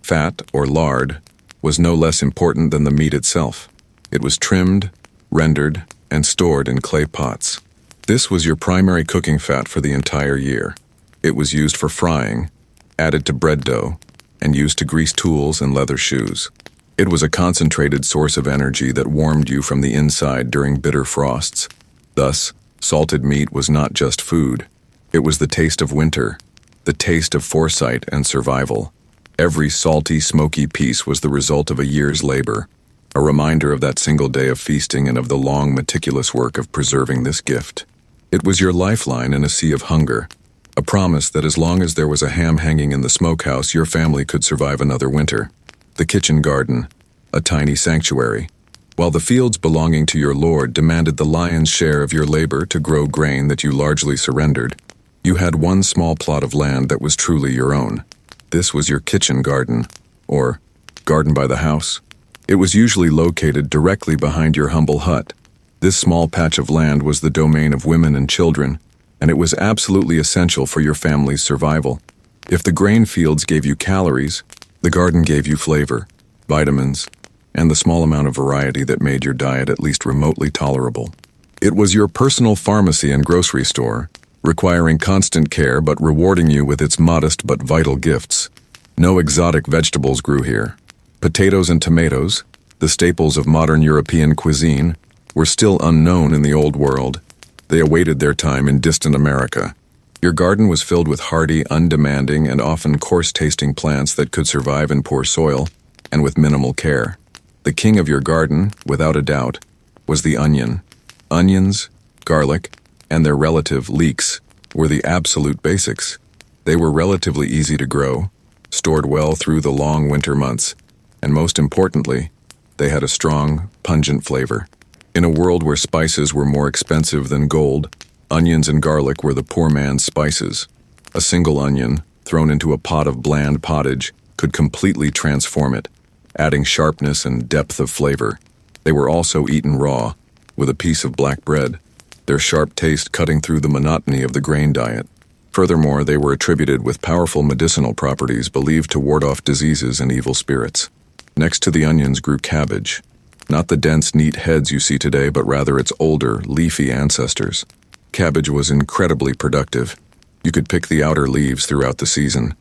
Speaker 1: Fat, or lard, was no less important than the meat itself. It was trimmed, rendered, and stored in clay pots. This was your primary cooking fat for the entire year. It was used for frying, added to bread dough, and used to grease tools and leather shoes. It was a concentrated source of energy that warmed you from the inside during bitter frosts. Thus, salted meat was not just food. It was the taste of winter, the taste of foresight and survival. Every salty, smoky piece was the result of a year's labor, a reminder of that single day of feasting and of the long, meticulous work of preserving this gift. It was your lifeline in a sea of hunger, a promise that as long as there was a ham hanging in the smokehouse, your family could survive another winter. The kitchen garden, a tiny sanctuary. While the fields belonging to your lord demanded the lion's share of your labor to grow grain that you largely surrendered, you had one small plot of land that was truly your own. This was your kitchen garden, or garden by the house. It was usually located directly behind your humble hut. This small patch of land was the domain of women and children, and it was absolutely essential for your family's survival. If the grain fields gave you calories, the garden gave you flavor, vitamins, and the small amount of variety that made your diet at least remotely tolerable. It was your personal pharmacy and grocery store, requiring constant care but rewarding you with its modest but vital gifts. No exotic vegetables grew here. Potatoes and tomatoes, the staples of modern European cuisine, were still unknown in the Old World. They awaited their time in distant America. Your garden was filled with hardy, undemanding, and often coarse-tasting plants that could survive in poor soil and with minimal care. The king of your garden, without a doubt, was the onion. Onions, garlic, and their relative leeks were the absolute basics. They were relatively easy to grow, stored well through the long winter months, and most importantly, they had a strong, pungent flavor. In a world where spices were more expensive than gold, onions and garlic were the poor man's spices. A single onion, thrown into a pot of bland pottage, could completely transform it, adding sharpness and depth of flavor. They were also eaten raw, with a piece of black bread, their sharp taste cutting through the monotony of the grain diet. Furthermore, they were attributed with powerful medicinal properties believed to ward off diseases and evil spirits. Next to the onions grew cabbage, not the dense, neat heads you see today, but rather its older, leafy ancestors. Cabbage was incredibly productive. You could pick the outer leaves throughout the season,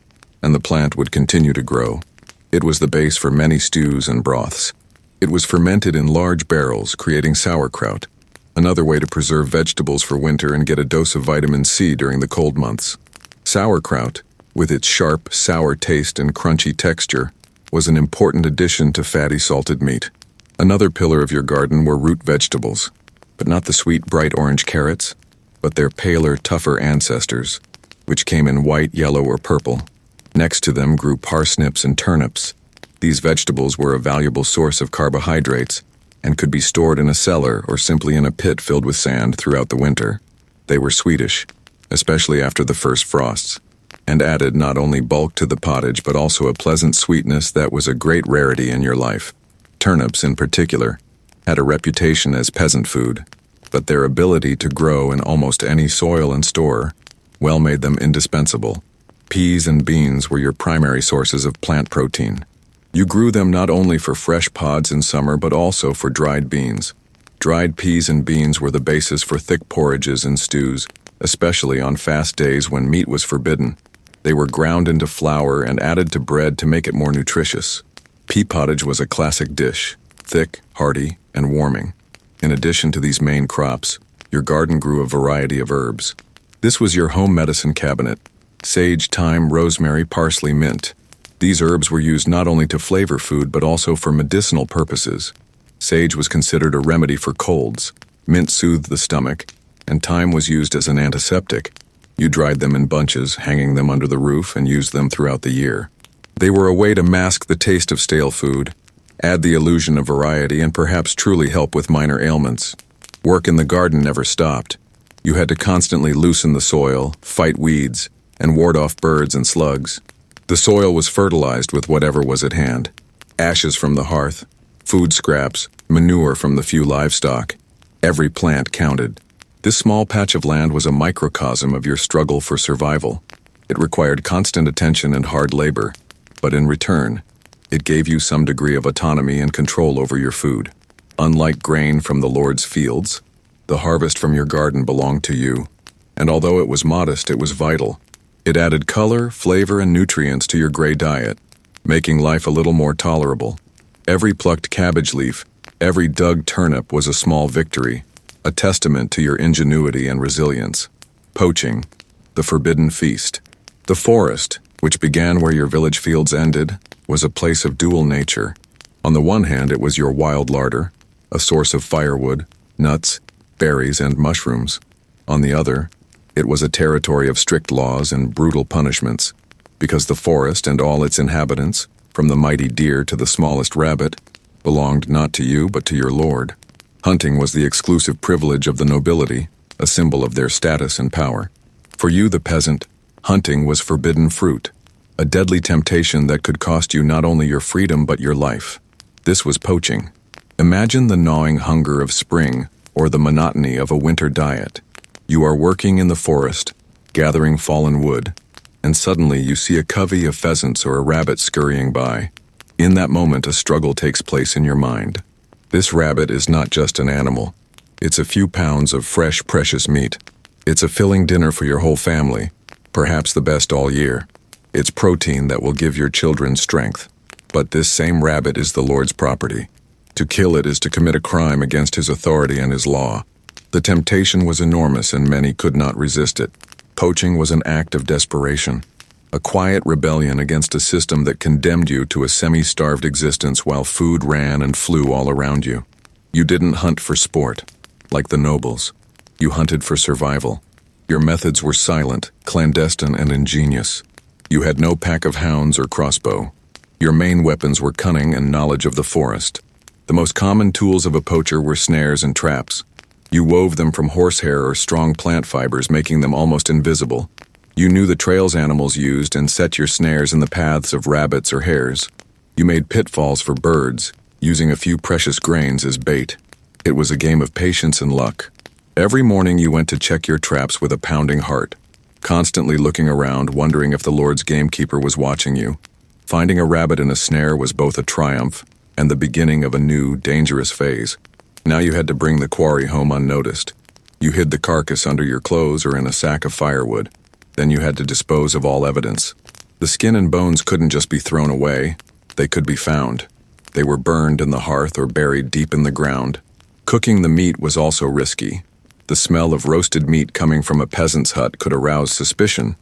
Speaker 1: and the plant would continue to grow. It was the base for many stews and broths. It was fermented in large barrels, creating sauerkraut, another way to preserve vegetables for winter and get a dose of vitamin C during the cold months. Sauerkraut, with its sharp, sour taste and crunchy texture, was an important addition to fatty salted meat. Another pillar of your garden were root vegetables, but not the sweet, bright orange carrots, but their paler, tougher ancestors, which came in white, yellow, or purple. Next to them grew parsnips and turnips. These vegetables were a valuable source of carbohydrates and could be stored in a cellar or simply in a pit filled with sand throughout the winter. They were Swedish, especially after the first frosts, and added not only bulk to the pottage but also a pleasant sweetness that was a great rarity in your life. Turnips, in particular, had a reputation as peasant food, but their ability to grow in almost any soil and store well made them indispensable. Peas and beans were your primary sources of plant protein. You grew them not only for fresh pods in summer but also for dried beans. Dried peas and beans were the basis for thick porridges and stews, especially on fast days when meat was forbidden. They were ground into flour and added to bread to make it more nutritious. Pea pottage was a classic dish, thick, hearty, and warming. In addition to these main crops, your garden grew a variety of herbs. This was your home medicine cabinet: sage, thyme, rosemary, parsley, mint. These herbs were used not only to flavor food but also for medicinal purposes. Sage was considered a remedy for colds, mint soothed the stomach, and thyme was used as an antiseptic. You dried them in bunches, hanging them under the roof, and used them throughout the year. They were a way to mask the taste of stale food, add the illusion of variety, and perhaps truly help with minor ailments. Work in the garden never stopped. You had to constantly loosen the soil, fight weeds, and ward off birds and slugs. The soil was fertilized with whatever was at hand: ashes from the hearth, food scraps, manure from the few livestock. Every plant counted. This small patch of land was a microcosm of your struggle for survival. It required constant attention and hard labor, but in return, it gave you some degree of autonomy and control over your food. Unlike grain from the Lord's fields, the harvest from your garden belonged to you, and although it was modest, it was vital. It added color, flavor, and nutrients to your gray diet, making life a little more tolerable. Every plucked cabbage leaf, every dug turnip was a small victory, a testament to your ingenuity and resilience. Poaching, the forbidden feast. The forest, which began where your village fields ended, was a place of dual nature. On the one hand, it was your wild larder, a source of firewood, nuts, berries, and mushrooms. On the other, it was a territory of strict laws and brutal punishments, because the forest and all its inhabitants, from the mighty deer to the smallest rabbit, belonged not to you but to your lord. Hunting was the exclusive privilege of the nobility, a symbol of their status and power. For you, the peasant, hunting was forbidden fruit, a deadly temptation that could cost you not only your freedom but your life. This was poaching. Imagine the gnawing hunger of spring or the monotony of a winter diet. You are working in the forest, gathering fallen wood, and suddenly you see a covey of pheasants or a rabbit scurrying by. In that moment, a struggle takes place in your mind. This rabbit is not just an animal. It's a few pounds of fresh, precious meat. It's a filling dinner for your whole family, perhaps the best all year. It's protein that will give your children strength. But this same rabbit is the Lord's property. To kill it is to commit a crime against his authority and his law. The temptation was enormous and many could not resist it. Poaching was an act of desperation, a quiet rebellion against a system that condemned you to a semi-starved existence while food ran and flew all around you. You didn't hunt for sport, like the nobles. You hunted for survival. Your methods were silent, clandestine, and ingenious. You had no pack of hounds or crossbow. Your main weapons were cunning and knowledge of the forest. The most common tools of a poacher were snares and traps. You wove them from horsehair or strong plant fibers, making them almost invisible. You knew the trails animals used and set your snares in the paths of rabbits or hares. You made pitfalls for birds, using a few precious grains as bait. It was a game of patience and luck. Every morning you went to check your traps with a pounding heart, constantly looking around, wondering if the Lord's gamekeeper was watching you. Finding a rabbit in a snare was both a triumph and the beginning of a new, dangerous phase. Now you had to bring the quarry home unnoticed. You hid the carcass under your clothes or in a sack of firewood. Then you had to dispose of all evidence. The skin and bones couldn't just be thrown away. They could be found. They were burned in the hearth or buried deep in the ground. Cooking the meat was also risky. The smell of roasted meat coming from a peasant's hut could arouse suspicion.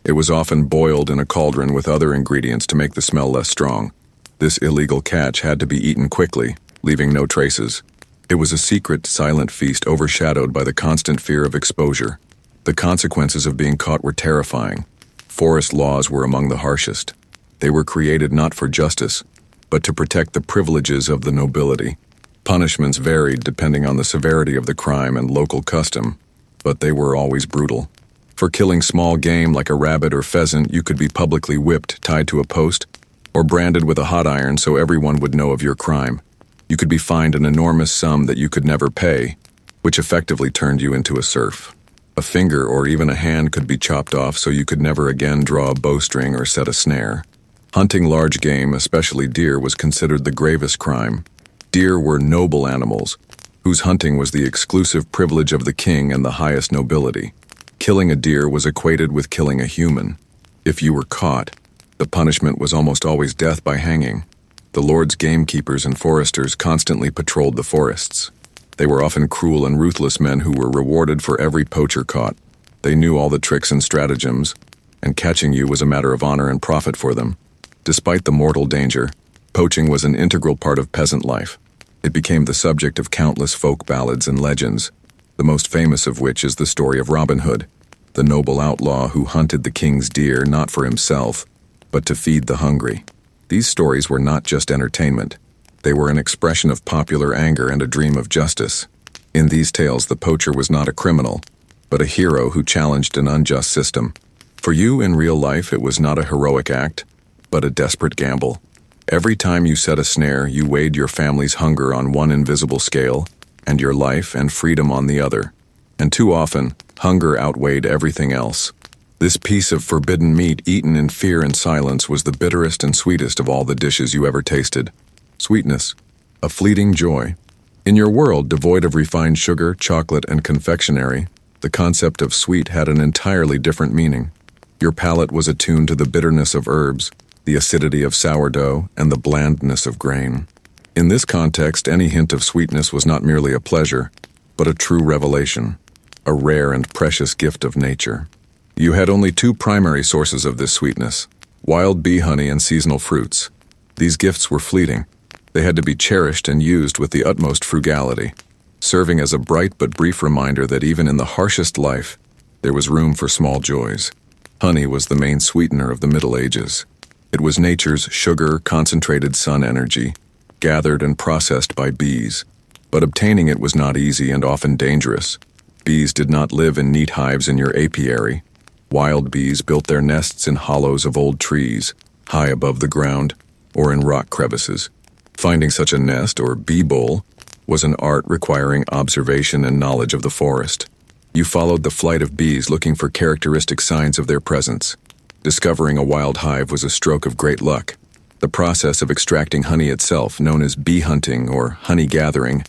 Speaker 1: It was often boiled in a cauldron with other ingredients to make the smell less strong. This illegal catch had to be eaten quickly, leaving no traces. It was a secret, silent feast overshadowed by the constant fear of exposure. The consequences of being caught were terrifying. Forest laws were among the harshest. They were created not for justice, but to protect the privileges of the nobility. Punishments varied depending on the severity of the crime and local custom, but they were always brutal. For killing small game like a rabbit or pheasant, you could be publicly whipped, tied to a post, or branded with a hot iron so everyone would know of your crime. You could be fined an enormous sum that you could never pay, which effectively turned you into a serf. A finger or even a hand could be chopped off so you could never again draw a bowstring or set a snare. Hunting large game, especially deer, was considered the gravest crime. Deer were noble animals, whose hunting was the exclusive privilege of the king and the highest nobility. Killing a deer was equated with killing a human. If you were caught, the punishment was almost always death by hanging. The Lord's gamekeepers and foresters constantly patrolled the forests. They were often cruel and ruthless men who were rewarded for every poacher caught. They knew all the tricks and stratagems, and catching you was a matter of honor and profit for them. Despite the mortal danger, poaching was an integral part of peasant life. It became the subject of countless folk ballads and legends, the most famous of which is the story of Robin Hood, the noble outlaw who hunted the king's deer not for himself, but to feed the hungry. These stories were not just entertainment. They were an expression of popular anger and a dream of justice. In these tales, the poacher was not a criminal, but a hero who challenged an unjust system. For you, in real life, it was not a heroic act, but a desperate gamble. Every time you set a snare, you weighed your family's hunger on one invisible scale, and your life and freedom on the other. And too often, hunger outweighed everything else. This piece of forbidden meat, eaten in fear and silence, was the bitterest and sweetest of all the dishes you ever tasted. Sweetness, a fleeting joy. In your world devoid of refined sugar, chocolate, and confectionery, the concept of sweet had an entirely different meaning. Your palate was attuned to the bitterness of herbs, the acidity of sourdough, and the blandness of grain. In this context, any hint of sweetness was not merely a pleasure, but a true revelation, a rare and precious gift of nature. You had only two primary sources of this sweetness: wild bee honey and seasonal fruits. These gifts were fleeting. They had to be cherished and used with the utmost frugality, serving as a bright but brief reminder that even in the harshest life, there was room for small joys. Honey was the main sweetener of the Middle Ages. It was nature's sugar, concentrated sun energy, gathered and processed by bees. But obtaining it was not easy and often dangerous. Bees did not live in neat hives in your apiary. Wild bees built their nests in hollows of old trees, high above the ground, or in rock crevices. Finding such a nest, or bee bowl, was an art requiring observation and knowledge of the forest. You followed the flight of bees looking for characteristic signs of their presence. Discovering a wild hive was a stroke of great luck. The process of extracting honey itself, known as bee hunting or honey gathering,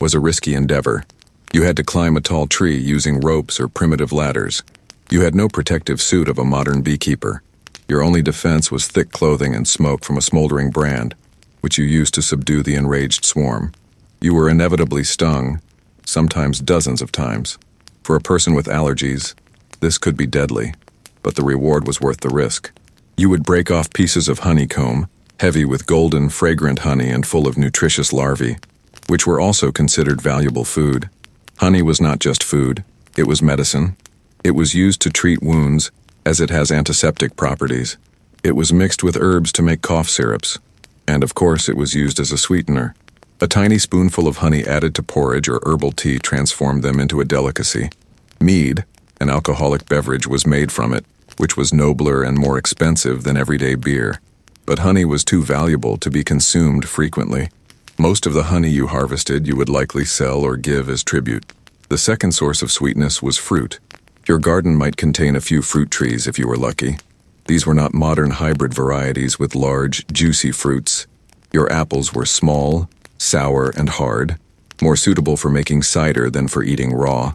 Speaker 1: was a risky endeavor. You had to climb a tall tree using ropes or primitive ladders. You had no protective suit of a modern beekeeper. Your only defense was thick clothing and smoke from a smoldering brand, which you used to subdue the enraged swarm. You were inevitably stung, sometimes dozens of times. For a person with allergies, this could be deadly, but the reward was worth the risk. You would break off pieces of honeycomb, heavy with golden, fragrant honey and full of nutritious larvae, which were also considered valuable food. Honey was not just food, it was medicine. It was used to treat wounds, as it has antiseptic properties. It was mixed with herbs to make cough syrups. And of course, it was used as a sweetener. A tiny spoonful of honey added to porridge or herbal tea transformed them into a delicacy. Mead, an alcoholic beverage, was made from it, which was nobler and more expensive than everyday beer. But honey was too valuable to be consumed frequently. Most of the honey you harvested you would likely sell or give as tribute. The second source of sweetness was fruit. Your garden might contain a few fruit trees if you were lucky. These were not modern hybrid varieties with large, juicy fruits. Your apples were small, sour, and hard, more suitable for making cider than for eating raw.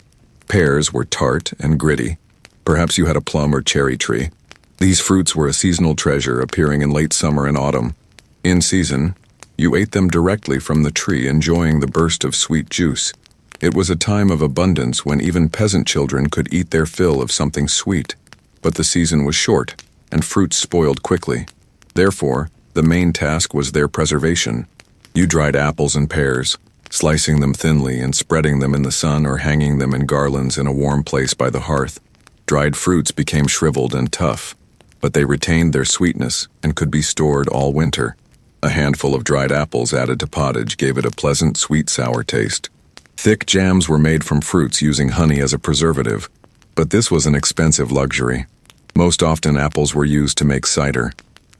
Speaker 1: Pears were tart and gritty. Perhaps you had a plum or cherry tree. These fruits were a seasonal treasure appearing in late summer and autumn. In season, you ate them directly from the tree, enjoying the burst of sweet juice. It was a time of abundance when even peasant children could eat their fill of something sweet. But the season was short, and fruits spoiled quickly. Therefore, the main task was their preservation. You dried apples and pears, slicing them thinly and spreading them in the sun or hanging them in garlands in a warm place by the hearth. Dried fruits became shriveled and tough, but they retained their sweetness and could be stored all winter. A handful of dried apples added to pottage gave it a pleasant, sweet-sour taste. Thick jams were made from fruits using honey as a preservative, but this was an expensive luxury. Most often apples were used to make cider.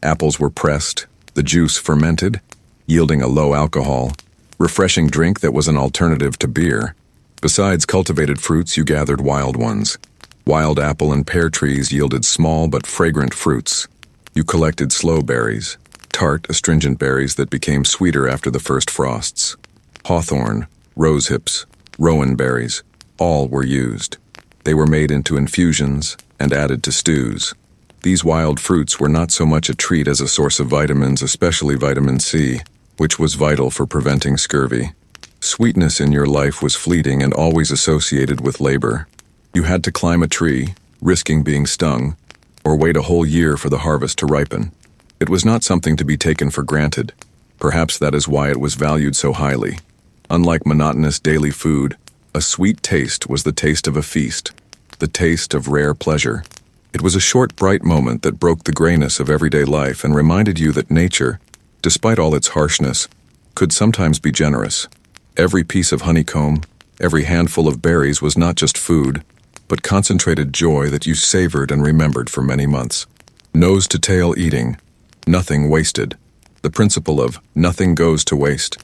Speaker 1: Apples were pressed, the juice fermented, yielding a low alcohol, refreshing drink that was an alternative to beer. Besides cultivated fruits, you gathered wild ones. Wild apple and pear trees yielded small but fragrant fruits. You collected sloe berries, tart, astringent berries that became sweeter after the first frosts. Hawthorn, rose hips, rowan berries, all were used. They were made into infusions and added to stews. These wild fruits were not so much a treat as a source of vitamins, especially vitamin C, which was vital for preventing scurvy. Sweetness in your life was fleeting and always associated with labor. You had to climb a tree, risking being stung, or wait a whole year for the harvest to ripen. It was not something to be taken for granted. Perhaps that is why it was valued so highly. Unlike monotonous daily food, a sweet taste was the taste of a feast, the taste of rare pleasure. It was a short, bright moment that broke the grayness of everyday life and reminded you that nature, despite all its harshness, could sometimes be generous. Every piece of honeycomb, every handful of berries was not just food, but concentrated joy that you savored and remembered for many months. Nose-to-tail eating, nothing wasted. The principle of nothing goes to waste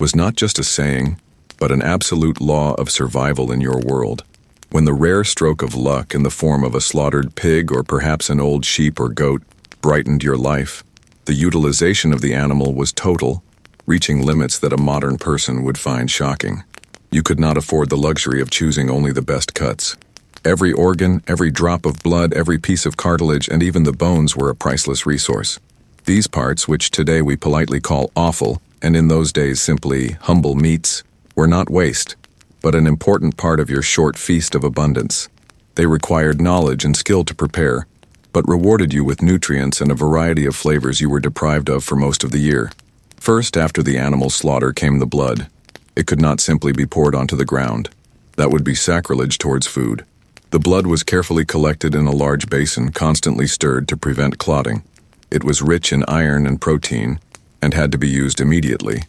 Speaker 1: was not just a saying, but an absolute law of survival in your world. When the rare stroke of luck in the form of a slaughtered pig or perhaps an old sheep or goat brightened your life, the utilization of the animal was total, reaching limits that a modern person would find shocking. You could not afford the luxury of choosing only the best cuts. Every organ, every drop of blood, every piece of cartilage, and even the bones were a priceless resource. These parts, which today we politely call offal, and in those days simply humble meats, were not waste, but an important part of your short feast of abundance. They required knowledge and skill to prepare, but rewarded you with nutrients and a variety of flavors you were deprived of for most of the year. First, after the animal slaughter came the blood. It could not simply be poured onto the ground. That would be sacrilege towards food. The blood was carefully collected in a large basin, constantly stirred to prevent clotting. It was rich in iron and protein, and had to be used immediately.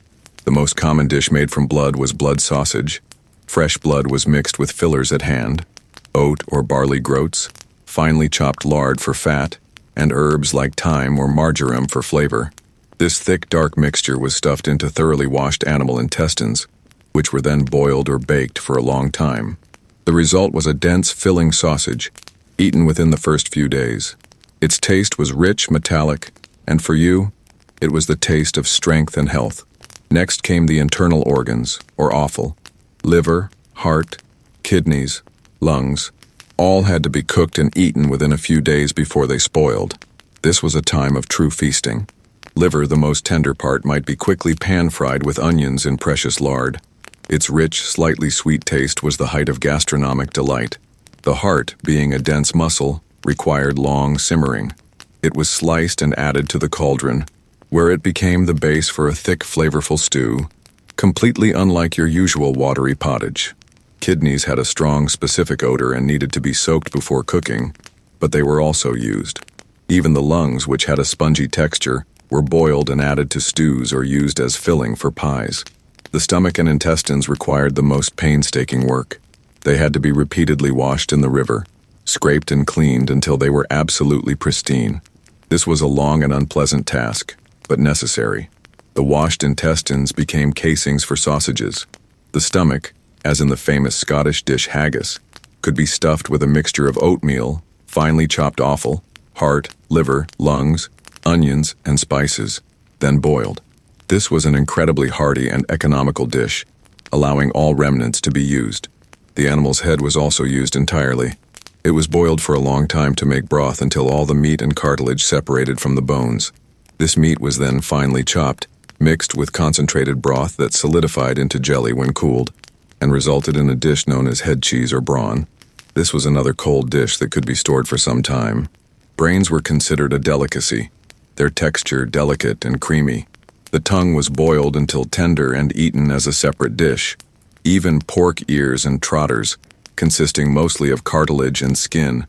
Speaker 1: The most common dish made from blood was blood sausage. Fresh blood was mixed with fillers at hand, oat or barley groats, finely chopped lard for fat, and herbs like thyme or marjoram for flavor. This thick, dark mixture was stuffed into thoroughly washed animal intestines, which were then boiled or baked for a long time. The result was a dense, filling sausage, eaten within the first few days. Its taste was rich, metallic, and for you, it was the taste of strength and health. Next came the internal organs, or offal. Liver, heart, kidneys, lungs, all had to be cooked and eaten within a few days before they spoiled. This was a time of true feasting. Liver, the most tender part, might be quickly pan-fried with onions in precious lard. Its rich, slightly sweet taste was the height of gastronomic delight. The heart, being a dense muscle, required long simmering. It was sliced and added to the cauldron, where it became the base for a thick, flavorful stew, completely unlike your usual watery pottage. Kidneys had a strong, specific odor and needed to be soaked before cooking, but they were also used. Even the lungs, which had a spongy texture, were boiled and added to stews or used as filling for pies. The stomach and intestines required the most painstaking work. They had to be repeatedly washed in the river, scraped and cleaned until they were absolutely pristine. This was a long and unpleasant task, but necessary. The washed intestines became casings for sausages. The stomach, as in the famous Scottish dish haggis, could be stuffed with a mixture of oatmeal, finely chopped offal, heart, liver, lungs, onions, and spices, then boiled. This was an incredibly hearty and economical dish, allowing all remnants to be used. The animal's head was also used entirely. It was boiled for a long time to make broth until all the meat and cartilage separated from the bones. This meat was then finely chopped, mixed with concentrated broth that solidified into jelly when cooled, and resulted in a dish known as head cheese or brawn. This was another cold dish that could be stored for some time. Brains were considered a delicacy, their texture delicate and creamy. The tongue was boiled until tender and eaten as a separate dish. Even pork ears and trotters, consisting mostly of cartilage and skin,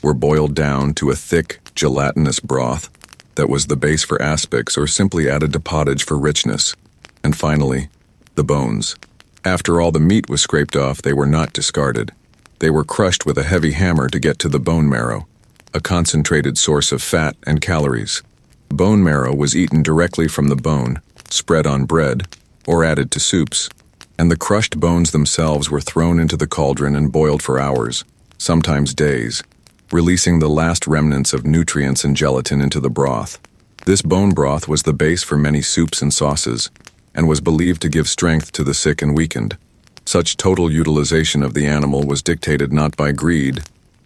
Speaker 1: were boiled down to a thick, gelatinous broth that was the base for aspics or simply added to pottage for richness. And finally, the bones. After all the meat was scraped off, they were not discarded. They were crushed with a heavy hammer to get to the bone marrow, a concentrated source of fat and calories. Bone marrow was eaten directly from the bone, spread on bread, or added to soups, and the crushed bones themselves were thrown into the cauldron and boiled for hours, sometimes days, releasing the last remnants of nutrients and gelatin into the broth. This bone broth was the base for many soups and sauces, and was believed to give strength to the sick and weakened. Such total utilization of the animal was dictated not by greed,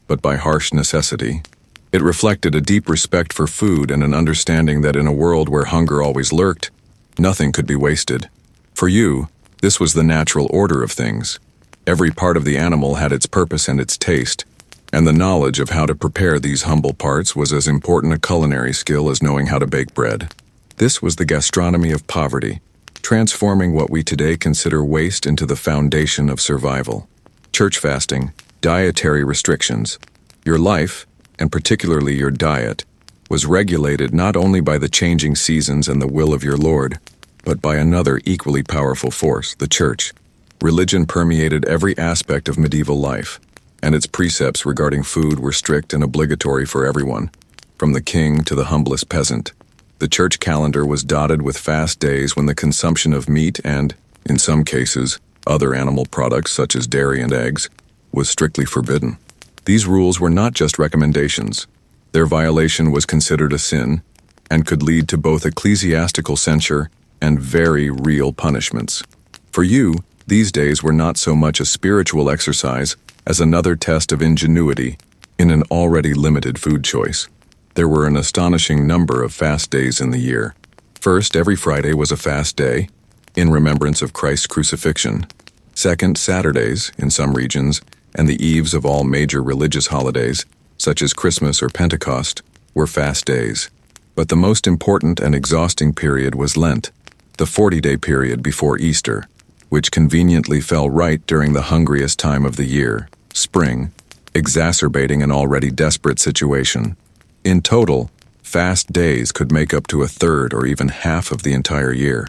Speaker 1: but by harsh necessity. It reflected a deep respect for food and an understanding that in a world where hunger always lurked, nothing could be wasted. For you, this was the natural order of things. Every part of the animal had its purpose and its taste, and the knowledge of how to prepare these humble parts was as important a culinary skill as knowing how to bake bread. This was the gastronomy of poverty, transforming what we today consider waste into the foundation of survival. Church fasting, dietary restrictions. Your life, and particularly your diet, was regulated not only by the changing seasons and the will of your Lord, but by another equally powerful force, the church. Religion permeated every aspect of medieval life, and its precepts regarding food were strict and obligatory for everyone, from the king to the humblest peasant. The church calendar was dotted with fast days when the consumption of meat and, in some cases, other animal products such as dairy and eggs, was strictly forbidden. These rules were not just recommendations. Their violation was considered a sin and could lead to both ecclesiastical censure and very real punishments. For you, these days were not so much a spiritual exercise as another test of ingenuity in an already limited food choice. There were an astonishing number of fast days in the year. First, every Friday was a fast day, in remembrance of Christ's crucifixion. Second, Saturdays, in some regions, and the eves of all major religious holidays, such as Christmas or Pentecost, were fast days. But the most important and exhausting period was Lent, the 40-day period before Easter, which conveniently fell right during the hungriest time of the year, spring, exacerbating an already desperate situation. In total, fast days could make up to a third or even half of the entire year.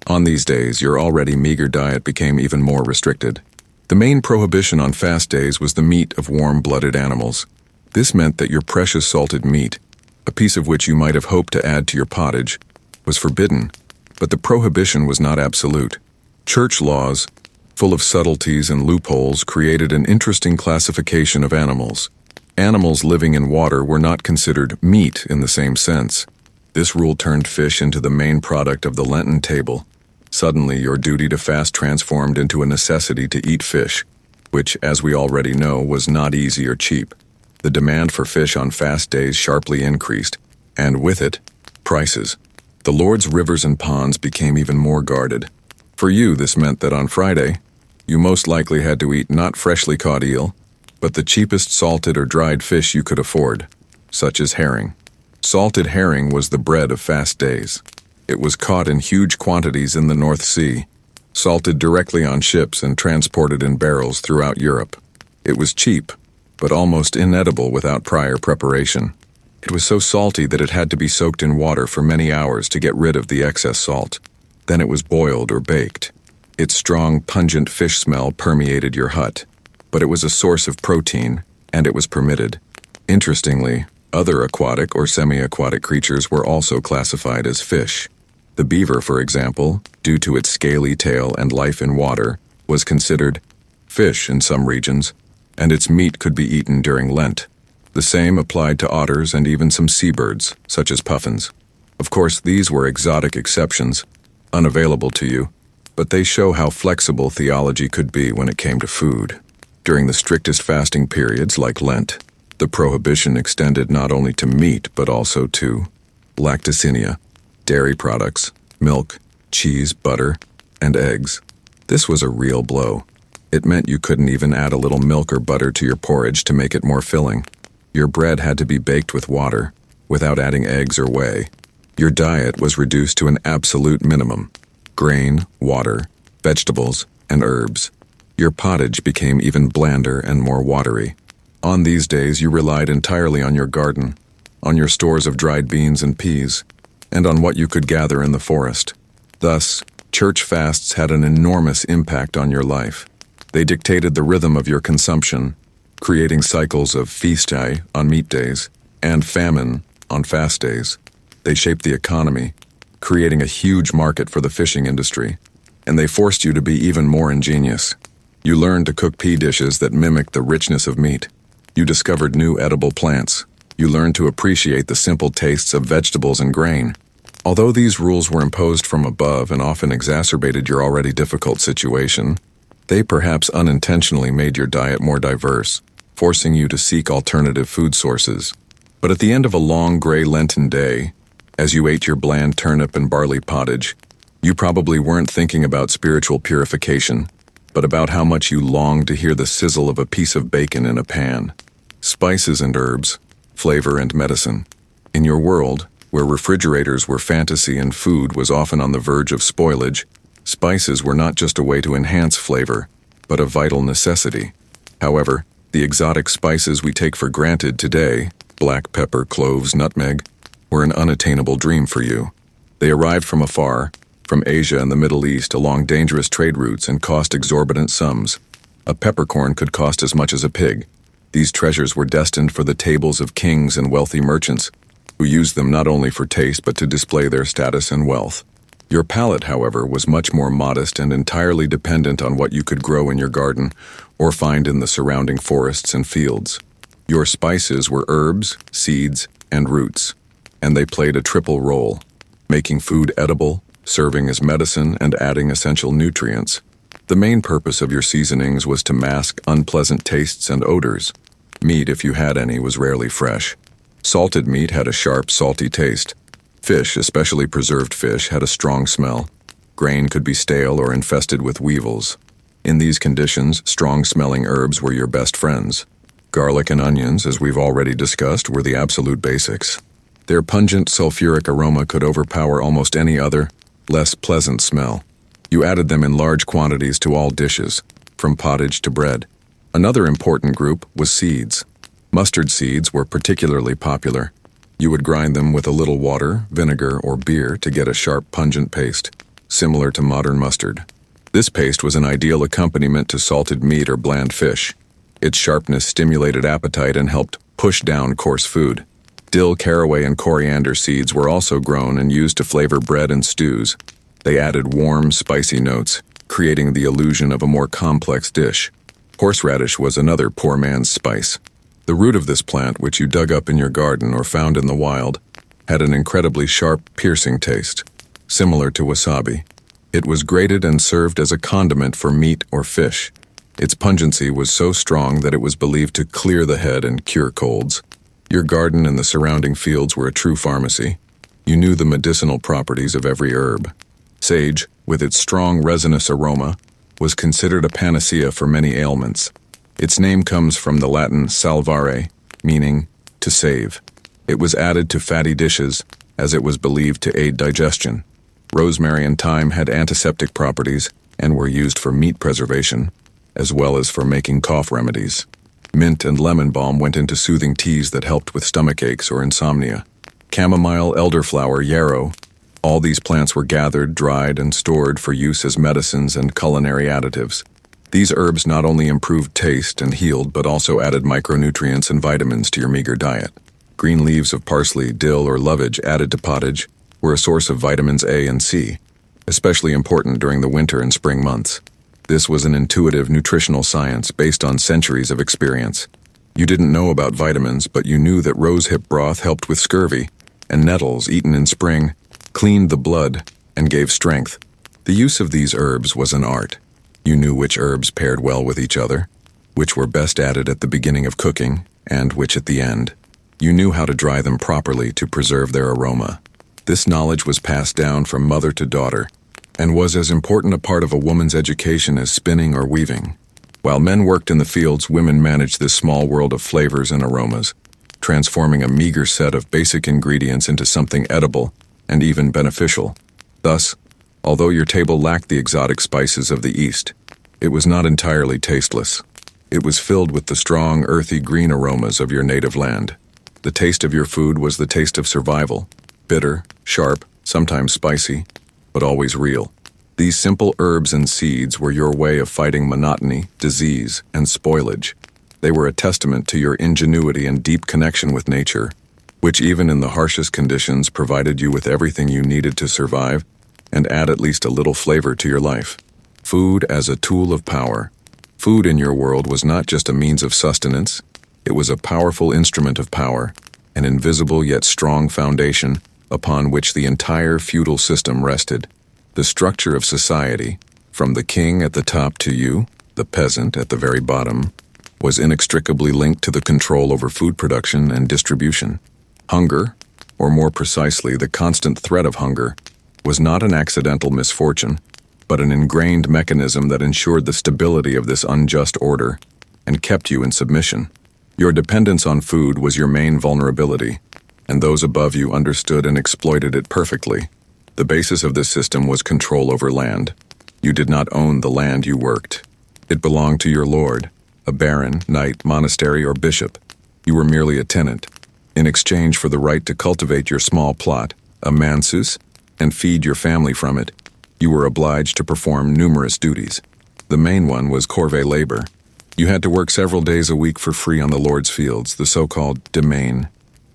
Speaker 1: On these days, your already meager diet became even more restricted. The main prohibition on fast days was the meat of warm-blooded animals. This meant that your precious salted meat, a piece of which you might have hoped to add to your pottage, was forbidden, but the prohibition was not absolute. Church laws, full of subtleties and loopholes, created an interesting classification of animals. Animals living in water were not considered meat in the same sense. This rule turned fish into the main product of the Lenten table. Suddenly, your duty to fast transformed into a necessity to eat fish, which, as we already know, was not easy or cheap. The demand for fish on fast days sharply increased, and with it, prices. The Lord's rivers and ponds became even more guarded. For you, this meant that on Friday, you most likely had to eat not freshly caught eel, but the cheapest salted or dried fish you could afford, such as herring. Salted herring was the bread of fast days. It was caught in huge quantities in the North Sea, salted directly on ships and transported in barrels throughout Europe. It was cheap, but almost inedible without prior preparation. It was so salty that it had to be soaked in water for many hours to get rid of the excess salt. Then it was boiled or baked. Its strong, pungent fish smell permeated your hut, but it was a source of protein, and it was permitted. Interestingly, other aquatic or semi-aquatic creatures were also classified as fish. The beaver, for example, due to its scaly tail and life in water, was considered fish in some regions, and its meat could be eaten during Lent. The same applied to otters and even some seabirds, such as puffins. Of course, these were exotic exceptions, unavailable to you, but they show how flexible theology could be when it came to food. During the strictest fasting periods, like Lent, the prohibition extended not only to meat but also to lactocinia, dairy products, milk, cheese, butter, and eggs. This was a real blow. It meant you couldn't even add a little milk or butter to your porridge to make it more filling. Your bread had to be baked with water, without adding eggs or whey. Your diet was reduced to an absolute minimum: grain, water, vegetables, and herbs. Your pottage became even blander and more watery. On these days, you relied entirely on your garden, on your stores of dried beans and peas, and on what you could gather in the forest. Thus, church fasts had an enormous impact on your life. They dictated the rhythm of your consumption, creating cycles of feast day on meat days and famine on fast days. They shaped the economy, creating a huge market for the fishing industry, and they forced you to be even more ingenious. You learned to cook pea dishes that mimicked the richness of meat. You discovered new edible plants. You learned to appreciate the simple tastes of vegetables and grain. Although these rules were imposed from above and often exacerbated your already difficult situation, they perhaps unintentionally made your diet more diverse, forcing you to seek alternative food sources. But at the end of a long gray Lenten day, as you ate your bland turnip and barley pottage, you probably weren't thinking about spiritual purification, but about how much you longed to hear the sizzle of a piece of bacon in a pan. Spices and herbs, flavor and medicine. In your world, where refrigerators were fantasy and food was often on the verge of spoilage, spices were not just a way to enhance flavor, but a vital necessity. However, the exotic spices we take for granted today, black pepper, cloves, nutmeg, were an unattainable dream for you. They arrived from afar, from Asia and the Middle East, along dangerous trade routes and cost exorbitant sums. A peppercorn could cost as much as a pig. These treasures were destined for the tables of kings and wealthy merchants, who used them not only for taste but to display their status and wealth. Your palate, however, was much more modest and entirely dependent on what you could grow in your garden or find in the surrounding forests and fields. Your spices were herbs, seeds, and roots, and they played a triple role, making food edible, serving as medicine, and adding essential nutrients. The main purpose of your seasonings was to mask unpleasant tastes and odors. Meat, if you had any, was rarely fresh. Salted meat had a sharp, salty taste. Fish, especially preserved fish, had a strong smell. Grain could be stale or infested with weevils. In these conditions, strong-smelling herbs were your best friends. Garlic and onions, as we've already discussed, were the absolute basics. Their pungent sulfuric aroma could overpower almost any other, less pleasant smell. You added them in large quantities to all dishes, from pottage to bread. Another important group was seeds. Mustard seeds were particularly popular. You would grind them with a little water, vinegar, or beer to get a sharp, pungent paste, similar to modern mustard. This paste was an ideal accompaniment to salted meat or bland fish. Its sharpness stimulated appetite and helped push down coarse food. Dill, caraway, and coriander seeds were also grown and used to flavor bread and stews. They added warm, spicy notes, creating the illusion of a more complex dish. Horseradish was another poor man's spice. The root of this plant, which you dug up in your garden or found in the wild, had an incredibly sharp, piercing taste, similar to wasabi. It was grated and served as a condiment for meat or fish. Its pungency was so strong that it was believed to clear the head and cure colds. Your garden and the surrounding fields were a true pharmacy. You knew the medicinal properties of every herb. Sage, with its strong resinous aroma, was considered a panacea for many ailments. Its name comes from the Latin salvare, meaning to save. It was added to fatty dishes, as it was believed to aid digestion. Rosemary and thyme had antiseptic properties and were used for meat preservation, as well as for making cough remedies. Mint and lemon balm went into soothing teas that helped with stomach aches or insomnia. Chamomile, elderflower, yarrow, all these plants were gathered, dried, and stored for use as medicines and culinary additives. These herbs not only improved taste and healed, but also added micronutrients and vitamins to your meager diet. Green leaves of parsley, dill, or lovage added to pottage were a source of vitamins A and C, especially important during the winter and spring months. This was an intuitive nutritional science based on centuries of experience. You didn't know about vitamins, but you knew that rosehip broth helped with scurvy, and nettles eaten in spring cleaned the blood and gave strength. The use of these herbs was an art. You knew which herbs paired well with each other, which were best added at the beginning of cooking, and which at the end. You knew how to dry them properly to preserve their aroma. This knowledge was passed down from mother to daughter, and was as important a part of a woman's education as spinning or weaving. While men worked in the fields, women managed this small world of flavors and aromas, transforming a meager set of basic ingredients into something edible and even beneficial. Thus, although your table lacked the exotic spices of the East, it was not entirely tasteless. It was filled with the strong, earthy green aromas of your native land. The taste of your food was the taste of survival, bitter, sharp, sometimes spicy, but always real. These simple herbs and seeds were your way of fighting monotony, disease, and spoilage. They were a testament to your ingenuity and deep connection with nature, which even in the harshest conditions provided you with everything you needed to survive and add at least a little flavor to your life. Food as a tool of power. Food in your world was not just a means of sustenance, it was a powerful instrument of power, an invisible yet strong foundation upon which the entire feudal system rested. The structure of society, from the king at the top to you, the peasant at the very bottom, was inextricably linked to the control over food production and distribution. Hunger, or more precisely the constant threat of hunger, was not an accidental misfortune, but an ingrained mechanism that ensured the stability of this unjust order and kept you in submission. Your dependence on food was your main vulnerability, and those above you understood and exploited it perfectly. The basis of this system was control over land. You did not own the land you worked. It belonged to your lord, a baron, knight, monastery, or bishop. You were merely a tenant. In exchange for the right to cultivate your small plot, a mansus, and feed your family from it, you were obliged to perform numerous duties. The main one was corvée labor. You had to work several days a week for free on the lord's fields, the so-called domain.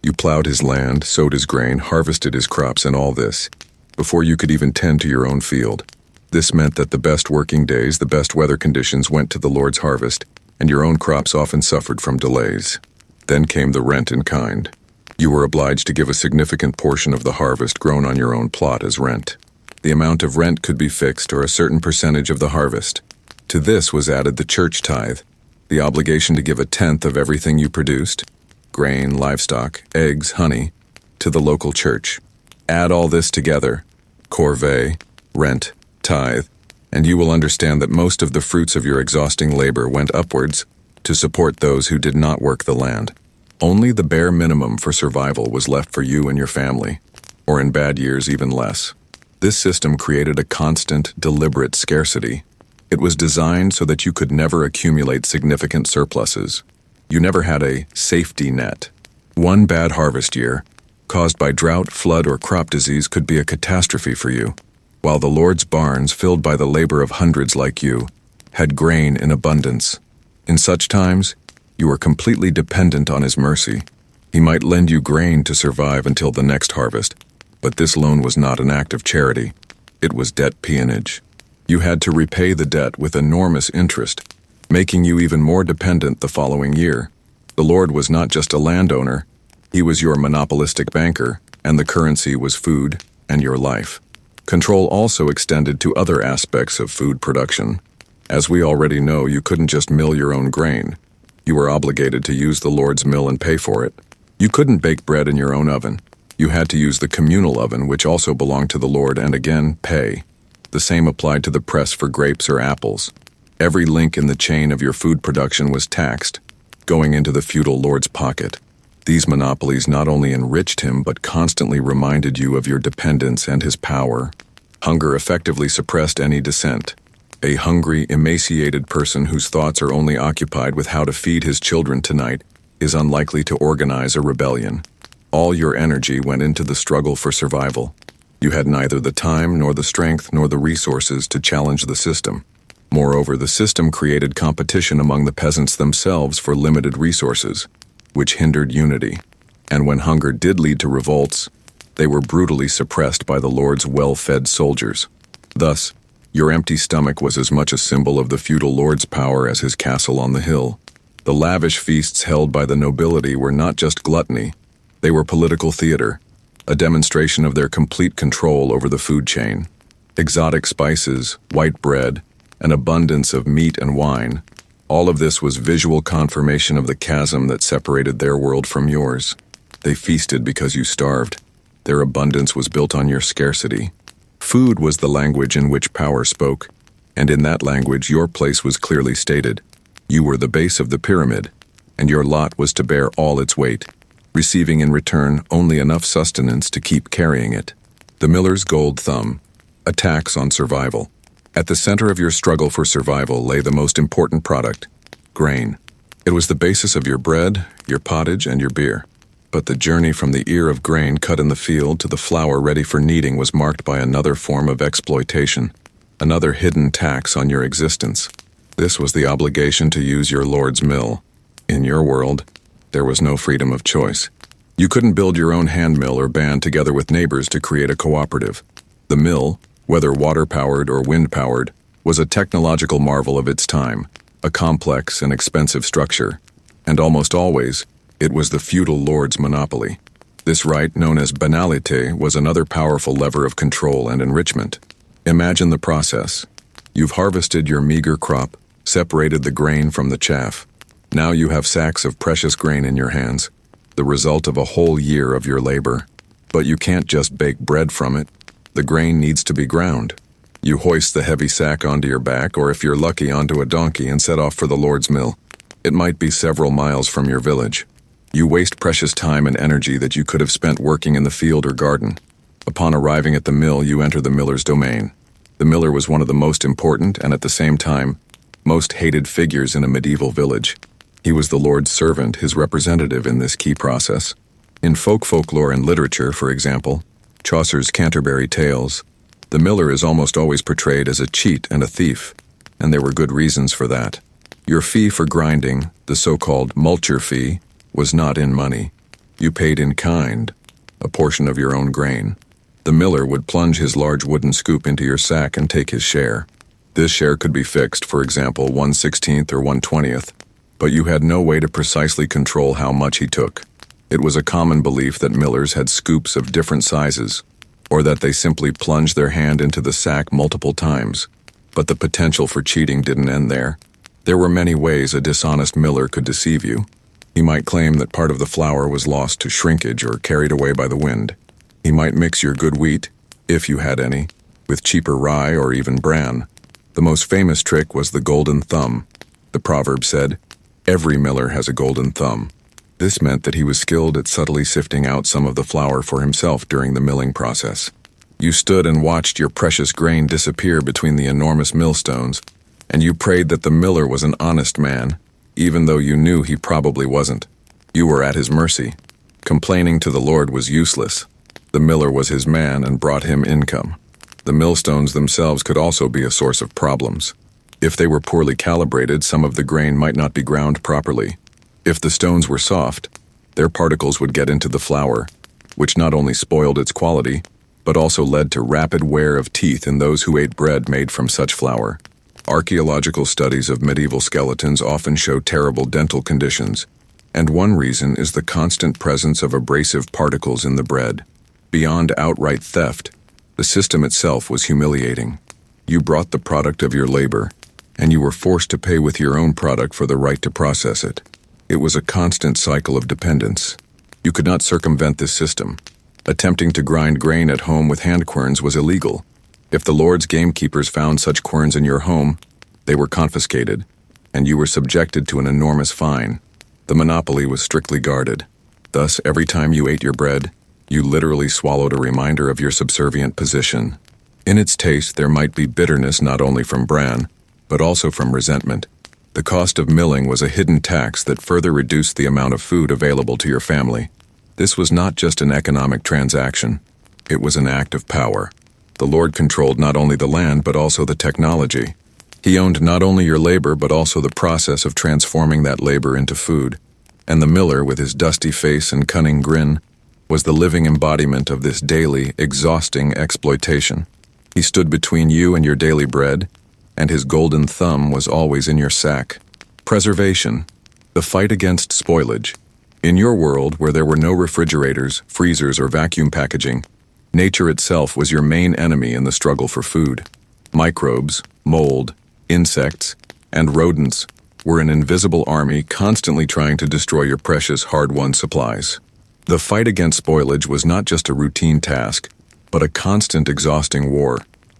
Speaker 1: You plowed his land, sowed his grain, harvested his crops, and all this, before you could even tend to your own field. This meant that the best working days, the best weather conditions went to the lord's harvest, and your own crops often suffered from delays. Then came the rent in kind. You were obliged to give a significant portion of the harvest grown on your own plot as rent. The amount of rent could be fixed or a certain percentage of the harvest. To this was added the church tithe, the obligation to give a tenth of everything you produced, grain, livestock, eggs, honey, to the local church. Add all this together, corvée, rent, tithe, and you will understand that most of the fruits of your exhausting labor went upwards to support those who did not work the land. Only the bare minimum for survival was left for you and your family, or in bad years even less. This system created a constant, deliberate scarcity. It was designed so that you could never accumulate significant surpluses. You never had a safety net. One bad harvest year, caused by drought, flood, or crop disease, could be a catastrophe for you, while the Lord's barns, filled by the labor of hundreds like you, had grain in abundance. In such times, you were completely dependent on his mercy. He might lend you grain to survive until the next harvest, but this loan was not an act of charity. It was debt peonage. You had to repay the debt with enormous interest, making you even more dependent the following year. The Lord was not just a landowner, he was your monopolistic banker, and the currency was food and your life. Control also extended to other aspects of food production. As we already know, you couldn't just mill your own grain. You were obligated to use the Lord's mill and pay for it. You couldn't bake bread in your own oven. You had to use the communal oven, which also belonged to the Lord, and again, pay. The same applied to the press for grapes or apples. Every link in the chain of your food production was taxed, going into the feudal lord's pocket. These monopolies not only enriched him, but constantly reminded you of your dependence and his power. Hunger effectively suppressed any dissent. A hungry, emaciated person whose thoughts are only occupied with how to feed his children tonight is unlikely to organize a rebellion. All your energy went into the struggle for survival. You had neither the time nor the strength nor the resources to challenge the system. Moreover, the system created competition among the peasants themselves for limited resources, which hindered unity. And when hunger did lead to revolts, they were brutally suppressed by the Lord's well-fed soldiers. Thus, your empty stomach was as much a symbol of the feudal lord's power as his castle on the hill. The lavish feasts held by the nobility were not just gluttony, they were political theater, a demonstration of their complete control over the food chain. Exotic spices, white bread, an abundance of meat and wine, all of this was visual confirmation of the chasm that separated their world from yours. They feasted because you starved. Their abundance was built on your scarcity. Food was the language in which power spoke, and in that language your place was clearly stated. You were the base of the pyramid, and your lot was to bear all its weight, receiving in return only enough sustenance to keep carrying it. The miller's gold thumb, a tax on survival. At the center of your struggle for survival lay the most important product, grain. It was the basis of your bread, your pottage, and your beer. But the journey from the ear of grain cut in the field to the flour ready for kneading was marked by another form of exploitation, another hidden tax on your existence. This was the obligation to use your Lord's mill. In your world, there was no freedom of choice. You couldn't build your own hand mill or band together with neighbors to create a cooperative. The mill, whether water-powered or wind-powered, was a technological marvel of its time, a complex and expensive structure, and almost always, it was the feudal lord's monopoly. This right, known as banalité, was another powerful lever of control and enrichment. Imagine the process. You've harvested your meager crop, separated the grain from the chaff. Now you have sacks of precious grain in your hands, the result of a whole year of your labor. But you can't just bake bread from it. The grain needs to be ground. You hoist the heavy sack onto your back, or if you're lucky, onto a donkey and set off for the Lord's mill. It might be several miles from your village. You waste precious time and energy that you could have spent working in the field or garden. Upon arriving at the mill, you enter the miller's domain. The miller was one of the most important and at the same time, most hated figures in a medieval village. He was the Lord's servant, his representative in this key process. In folklore and literature, for example, Chaucer's Canterbury Tales, the miller is almost always portrayed as a cheat and a thief, and there were good reasons for that. Your fee for grinding, the so-called multure fee, was not in money. You paid in kind, a portion of your own grain. The miller would plunge his large wooden scoop into your sack and take his share. This share could be fixed, for example, 1/16 or 1/20, but you had no way to precisely control how much he took. It was a common belief that millers had scoops of different sizes, or that they simply plunged their hand into the sack multiple times. But the potential for cheating didn't end there. There were many ways a dishonest miller could deceive you. He might claim that part of the flour was lost to shrinkage or carried away by the wind. He might mix your good wheat, if you had any, with cheaper rye or even bran. The most famous trick was the golden thumb. The proverb said, "Every miller has a golden thumb." This meant that he was skilled at subtly sifting out some of the flour for himself during the milling process. You stood and watched your precious grain disappear between the enormous millstones, and you prayed that the miller was an honest man, even though you knew he probably wasn't. You were at his mercy. Complaining to the Lord was useless. The miller was his man and brought him income. The millstones themselves could also be a source of problems. If they were poorly calibrated, some of the grain might not be ground properly. If the stones were soft, their particles would get into the flour, which not only spoiled its quality, but also led to rapid wear of teeth in those who ate bread made from such flour. Archaeological studies of medieval skeletons often show terrible dental conditions, And one reason is the constant presence of abrasive particles in the bread. Beyond outright theft, the system itself was humiliating. You brought the product of your labor, and you were forced to pay with your own product for the right to process it. It was a constant cycle of dependence. You could not circumvent this system. Attempting to grind grain at home with hand querns was illegal. If the Lord's gamekeepers found such querns in your home, they were confiscated, and you were subjected to an enormous fine. The monopoly was strictly guarded. Thus, every time you ate your bread, you literally swallowed a reminder of your subservient position. In its taste, there might be bitterness not only from bran, but also from resentment. The cost of milling was a hidden tax that further reduced the amount of food available to your family. This was not just an economic transaction. It was an act of power. The Lord controlled not only the land, but also the technology. He owned not only your labor, but also the process of transforming that labor into food. And the miller, with his dusty face and cunning grin, was the living embodiment of this daily, exhausting exploitation. He stood between you and your daily bread, and his golden thumb was always in your sack. Preservation, the fight against spoilage. In your world, where there were no refrigerators, freezers, or vacuum packaging, nature itself was your main enemy in the struggle for food. Microbes, mold, insects, and rodents were an invisible army constantly trying to destroy your precious, hard-won supplies. The fight against spoilage was not just a routine task, but a constant, exhausting war,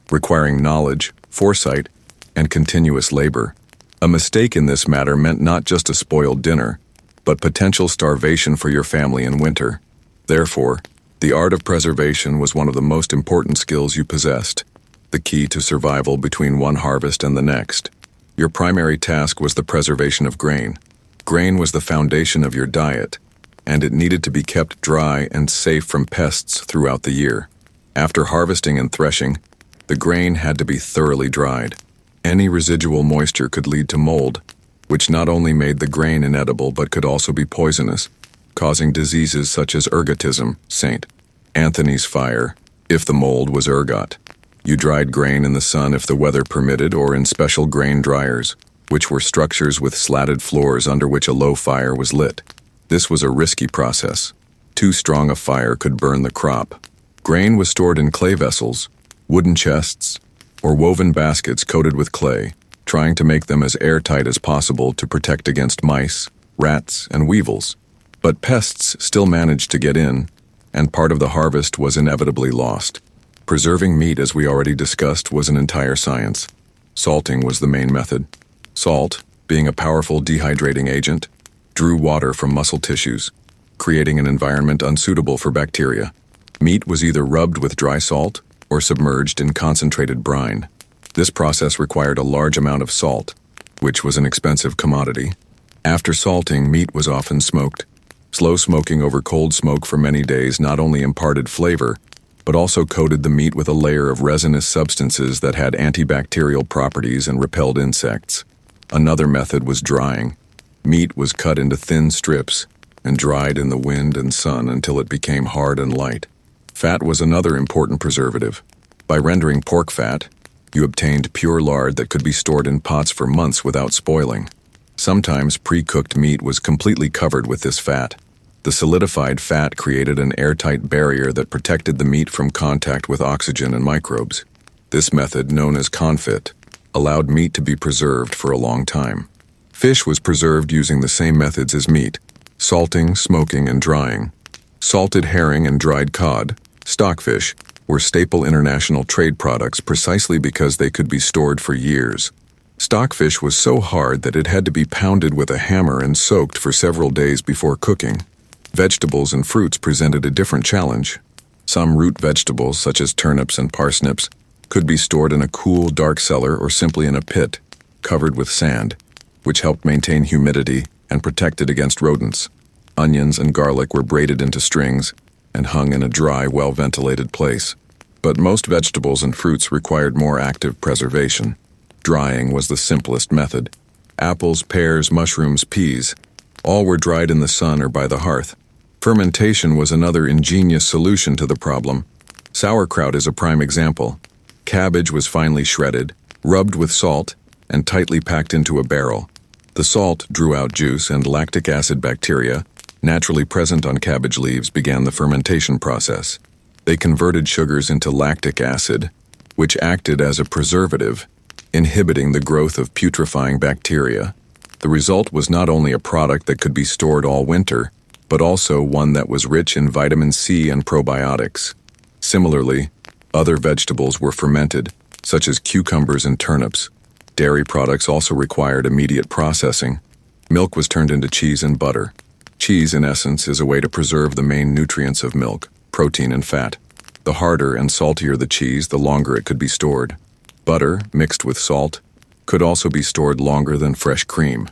Speaker 1: requiring knowledge, foresight, and continuous labor. A mistake in this matter meant not just a spoiled dinner, but potential starvation for your family in winter. Therefore, the art of preservation was one of the most important skills you possessed, the key to survival between one harvest and the next. Your primary task was the preservation of grain. Grain was the foundation of your diet, and it needed to be kept dry and safe from pests throughout the year. After harvesting and threshing, the grain had to be thoroughly dried. Any residual moisture could lead to mold, which not only made the grain inedible but could also be poisonous, causing diseases such as ergotism, St. Anthony's fire, if the mold was ergot. You dried grain in the sun if the weather permitted, or in special grain dryers, which were structures with slatted floors under which a low fire was lit. This was a risky process. Too strong a fire could burn the crop. Grain was stored in clay vessels, wooden chests, or woven baskets coated with clay, trying to make them as airtight as possible to protect against mice, rats, and weevils. But pests still managed to get in, and part of the harvest was inevitably lost. Preserving meat, as we already discussed, was an entire science. Salting was the main method. Salt, being a powerful dehydrating agent, drew water from muscle tissues, creating an environment unsuitable for bacteria. Meat was either rubbed with dry salt or submerged in concentrated brine. This process required a large amount of salt, which was an expensive commodity. After salting, meat was often smoked. Slow smoking over cold smoke for many days not only imparted flavor, but also coated the meat with a layer of resinous substances that had antibacterial properties and repelled insects. Another method was drying. Meat was cut into thin strips and dried in the wind and sun until it became hard and light. Fat was another important preservative. By rendering pork fat, you obtained pure lard that could be stored in pots for months without spoiling. Sometimes pre-cooked meat was completely covered with this fat. The solidified fat created an airtight barrier that protected the meat from contact with oxygen and microbes. This method, known as confit, allowed meat to be preserved for a long time. Fish was preserved using the same methods as meat: salting, smoking, and drying. Salted herring and dried cod, stockfish, were staple international trade products precisely because they could be stored for years. Stockfish was so hard that it had to be pounded with a hammer and soaked for several days before cooking. Vegetables and fruits presented a different challenge. Some root vegetables, such as turnips and parsnips, could be stored in a cool, dark cellar or simply in a pit, covered with sand, which helped maintain humidity and protected against rodents. Onions and garlic were braided into strings and hung in a dry, well-ventilated place. But most vegetables and fruits required more active preservation. Drying was the simplest method. Apples, pears, mushrooms, peas, all were dried in the sun or by the hearth. Fermentation was another ingenious solution to the problem. Sauerkraut is a prime example. Cabbage was finely shredded, rubbed with salt, and tightly packed into a barrel. The salt drew out juice, and lactic acid bacteria, naturally present on cabbage leaves, began the fermentation process. They converted sugars into lactic acid, which acted as a preservative, inhibiting the growth of putrefying bacteria. The result was not only a product that could be stored all winter, but also one that was rich in vitamin C and probiotics. Similarly, other vegetables were fermented, such as cucumbers and turnips. Dairy products also required immediate processing. Milk was turned into cheese and butter. Cheese, in essence, is a way to preserve the main nutrients of milk, protein and fat. The harder and saltier the cheese, the longer it could be stored. Butter, mixed with salt, could also be stored longer than fresh cream.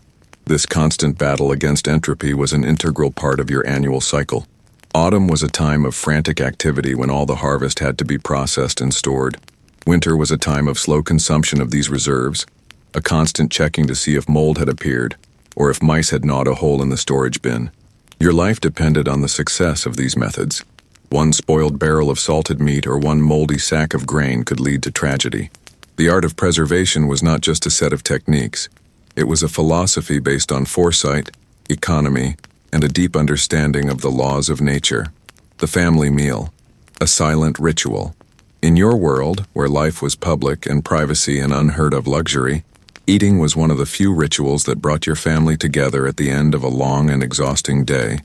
Speaker 1: This constant battle against entropy was an integral part of your annual cycle. Autumn was a time of frantic activity when all the harvest had to be processed and stored. Winter was a time of slow consumption of these reserves, a constant checking to see if mold had appeared, or if mice had gnawed a hole in the storage bin. Your life depended on the success of these methods. One spoiled barrel of salted meat or one moldy sack of grain could lead to tragedy. The art of preservation was not just a set of techniques. It was a philosophy based on foresight, economy, and a deep understanding of the laws of nature. The family meal, a silent ritual. In your world, where life was public and privacy an unheard-of luxury, eating was one of the few rituals that brought your family together at the end of a long and exhausting day.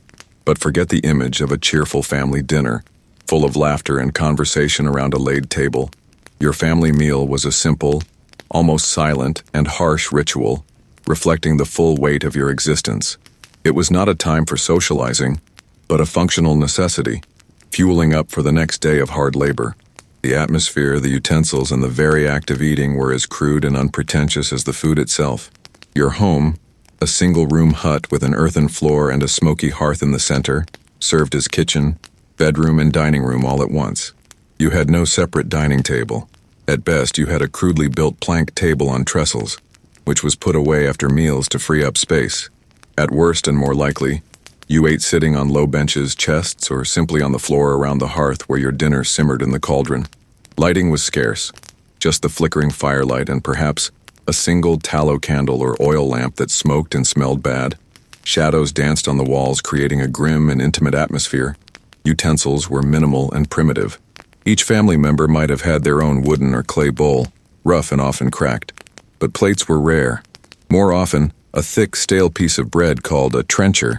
Speaker 1: But forget the image of a cheerful family dinner, full of laughter and conversation around a laid table. Your family meal was a simple, almost silent, and harsh ritual, reflecting the full weight of your existence. It was not a time for socializing, but a functional necessity, fueling up for the next day of hard labor. The atmosphere, the utensils, and the very act of eating were as crude and unpretentious as the food itself. Your home, a single-room hut with an earthen floor and a smoky hearth in the center, served as kitchen, bedroom, and dining room all at once. You had no separate dining table. At best, you had a crudely built plank table on trestles, which was put away after meals to free up space. At worst, and more likely, you ate sitting on low benches, chests, or simply on the floor around the hearth where your dinner simmered in the cauldron. Lighting was scarce, just the flickering firelight and perhaps a single tallow candle or oil lamp that smoked and smelled bad. Shadows danced on the walls, creating a grim and intimate atmosphere. Utensils were minimal and primitive. Each family member might have had their own wooden or clay bowl, rough and often cracked. But plates were rare. More often, a thick, stale piece of bread called a trencher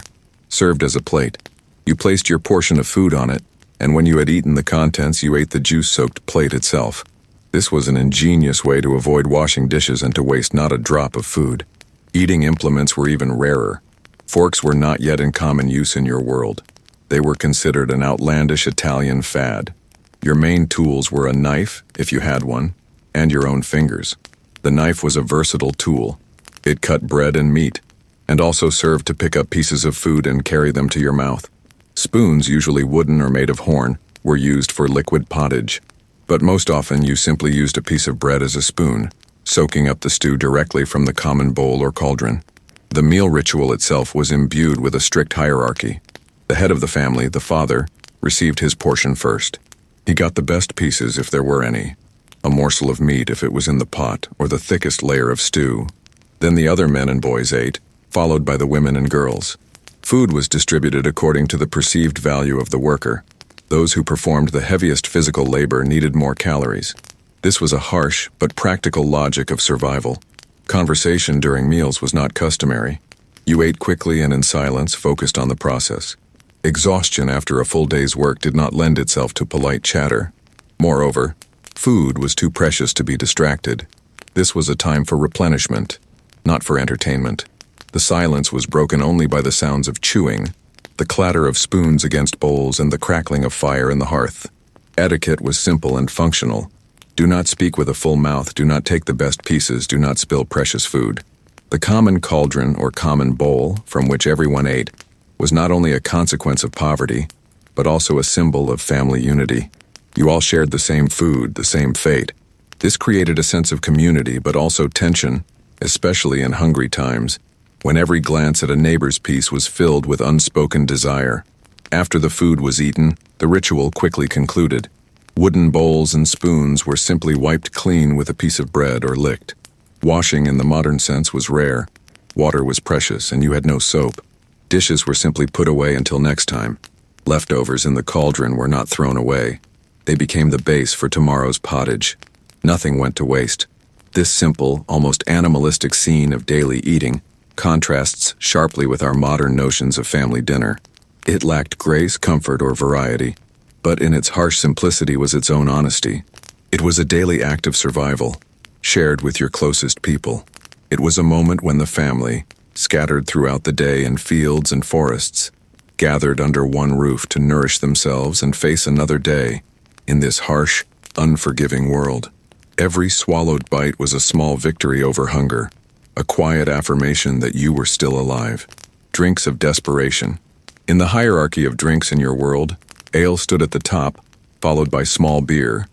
Speaker 1: served as a plate. You placed your portion of food on it, and when you had eaten the contents, you ate the juice-soaked plate itself. This was an ingenious way to avoid washing dishes and to waste not a drop of food. Eating implements were even rarer. Forks were not yet in common use in your world. They were considered an outlandish Italian fad. Your main tools were a knife, if you had one, and your own fingers. The knife was a versatile tool. It cut bread and meat, and also served to pick up pieces of food and carry them to your mouth. Spoons, usually wooden or made of horn, were used for liquid pottage. But most often you simply used a piece of bread as a spoon, soaking up the stew directly from the common bowl or cauldron. The meal ritual itself was imbued with a strict hierarchy. The head of the family, the father, received his portion first. He got the best pieces if there were any, a morsel of meat if it was in the pot, or the thickest layer of stew. Then the other men and boys ate, followed by the women and girls. Food was distributed according to the perceived value of the worker. Those who performed the heaviest physical labor needed more calories. This was a harsh but practical logic of survival. Conversation during meals was not customary. You ate quickly and in silence, focused on the process. Exhaustion after a full day's work did not lend itself to polite chatter. Moreover, food was too precious to be distracted. This was a time for replenishment, not for entertainment. The silence was broken only by the sounds of chewing, the clatter of spoons against bowls, and the crackling of fire in the hearth. Etiquette was simple and functional. Do not speak with a full mouth, do not take the best pieces, do not spill precious food. The common cauldron or common bowl, from which everyone ate, was not only a consequence of poverty, but also a symbol of family unity. You all shared the same food, the same fate. This created a sense of community, but also tension, especially in hungry times, when every glance at a neighbor's piece was filled with unspoken desire. After the food was eaten, the ritual quickly concluded. Wooden bowls and spoons were simply wiped clean with a piece of bread or licked. Washing in the modern sense was rare. Water was precious and you had no soap. Dishes were simply put away until next time. Leftovers in the cauldron were not thrown away. They became the base for tomorrow's pottage. Nothing went to waste. This simple, almost animalistic scene of daily eating contrasts sharply with our modern notions of family dinner. It lacked grace, comfort, or variety, but in its harsh simplicity was its own honesty. It was a daily act of survival, shared with your closest people. It was a moment when the family, scattered throughout the day in fields and forests, gathered under one roof to nourish themselves and face another day in this harsh, unforgiving world. Every swallowed bite was a small victory over hunger, a quiet affirmation that you were still alive. Drinks of desperation. In the hierarchy of drinks in your world, ale stood at the top, followed by small beer,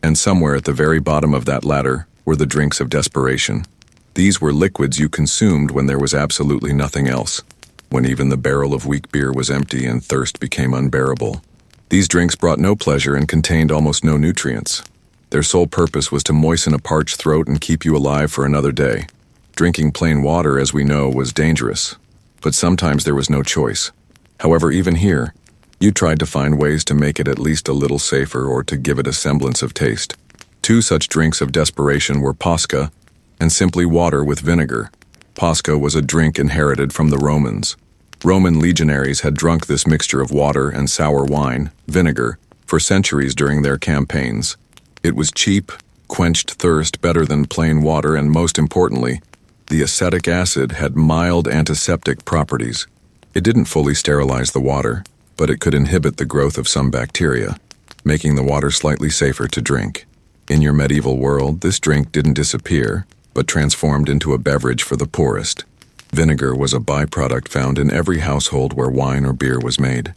Speaker 1: and somewhere at the very bottom of that ladder were the drinks of desperation. These were liquids you consumed when there was absolutely nothing else, when even the barrel of weak beer was empty and thirst became unbearable. These drinks brought no pleasure and contained almost no nutrients. Their sole purpose was to moisten a parched throat and keep you alive for another day. Drinking plain water, as we know, was dangerous, but sometimes there was no choice. However, even here, you tried to find ways to make it at least a little safer or to give it a semblance of taste. Two such drinks of desperation were pasca and simply water with vinegar. Pasca was a drink inherited from the Romans. Roman legionaries had drunk this mixture of water and sour wine, vinegar, for centuries during their campaigns. It was cheap, quenched thirst better than plain water, and most importantly, the acetic acid had mild antiseptic properties. It didn't fully sterilize the water, but it could inhibit the growth of some bacteria, making the water slightly safer to drink. In your medieval world, this drink didn't disappear, but transformed into a beverage for the poorest. Vinegar was a byproduct found in every household where wine or beer was made.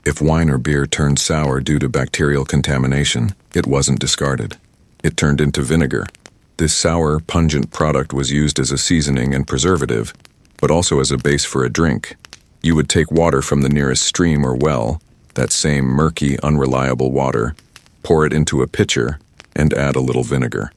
Speaker 1: If wine or beer turned sour due to bacterial contamination, it wasn't discarded. It turned into vinegar. This sour, pungent product was used as a seasoning and preservative, but also as a base for a drink. You would take water from the nearest stream or well, that same murky, unreliable water, pour it into a pitcher, and add a little vinegar.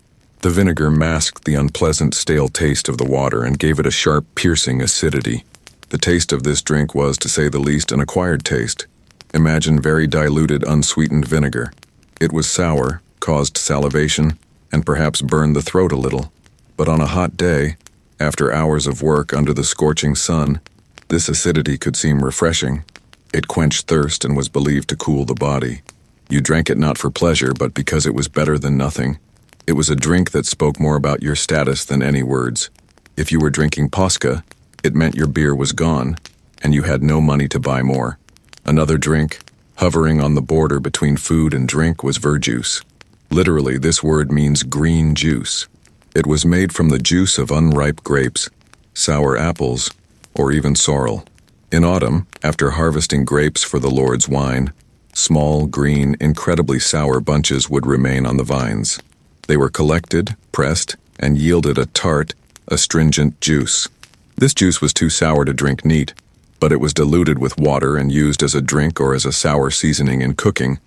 Speaker 1: The vinegar masked the unpleasant, stale taste of the water and gave it a sharp, piercing acidity. The taste of this drink was, to say the least, an acquired taste. Imagine very diluted, unsweetened vinegar. It was sour, caused salivation, and perhaps burned the throat a little. But on a hot day, after hours of work under the scorching sun, this acidity could seem refreshing. It quenched thirst and was believed to cool the body. You drank it not for pleasure, but because it was better than nothing. It was a drink that spoke more about your status than any words. If you were drinking pasca, it meant your beer was gone, and you had no money to buy more. Another drink, hovering on the border between food and drink, was verjuice. Literally, this word means green juice. It was made from the juice of unripe grapes, sour apples, or even sorrel. In autumn, after harvesting grapes for the Lord's wine, small, green, incredibly sour bunches would remain on the vines. They were collected, pressed, and yielded a tart, astringent juice. This juice was too sour to drink neat, but it was diluted with water and used as a drink or as a sour seasoning in cooking,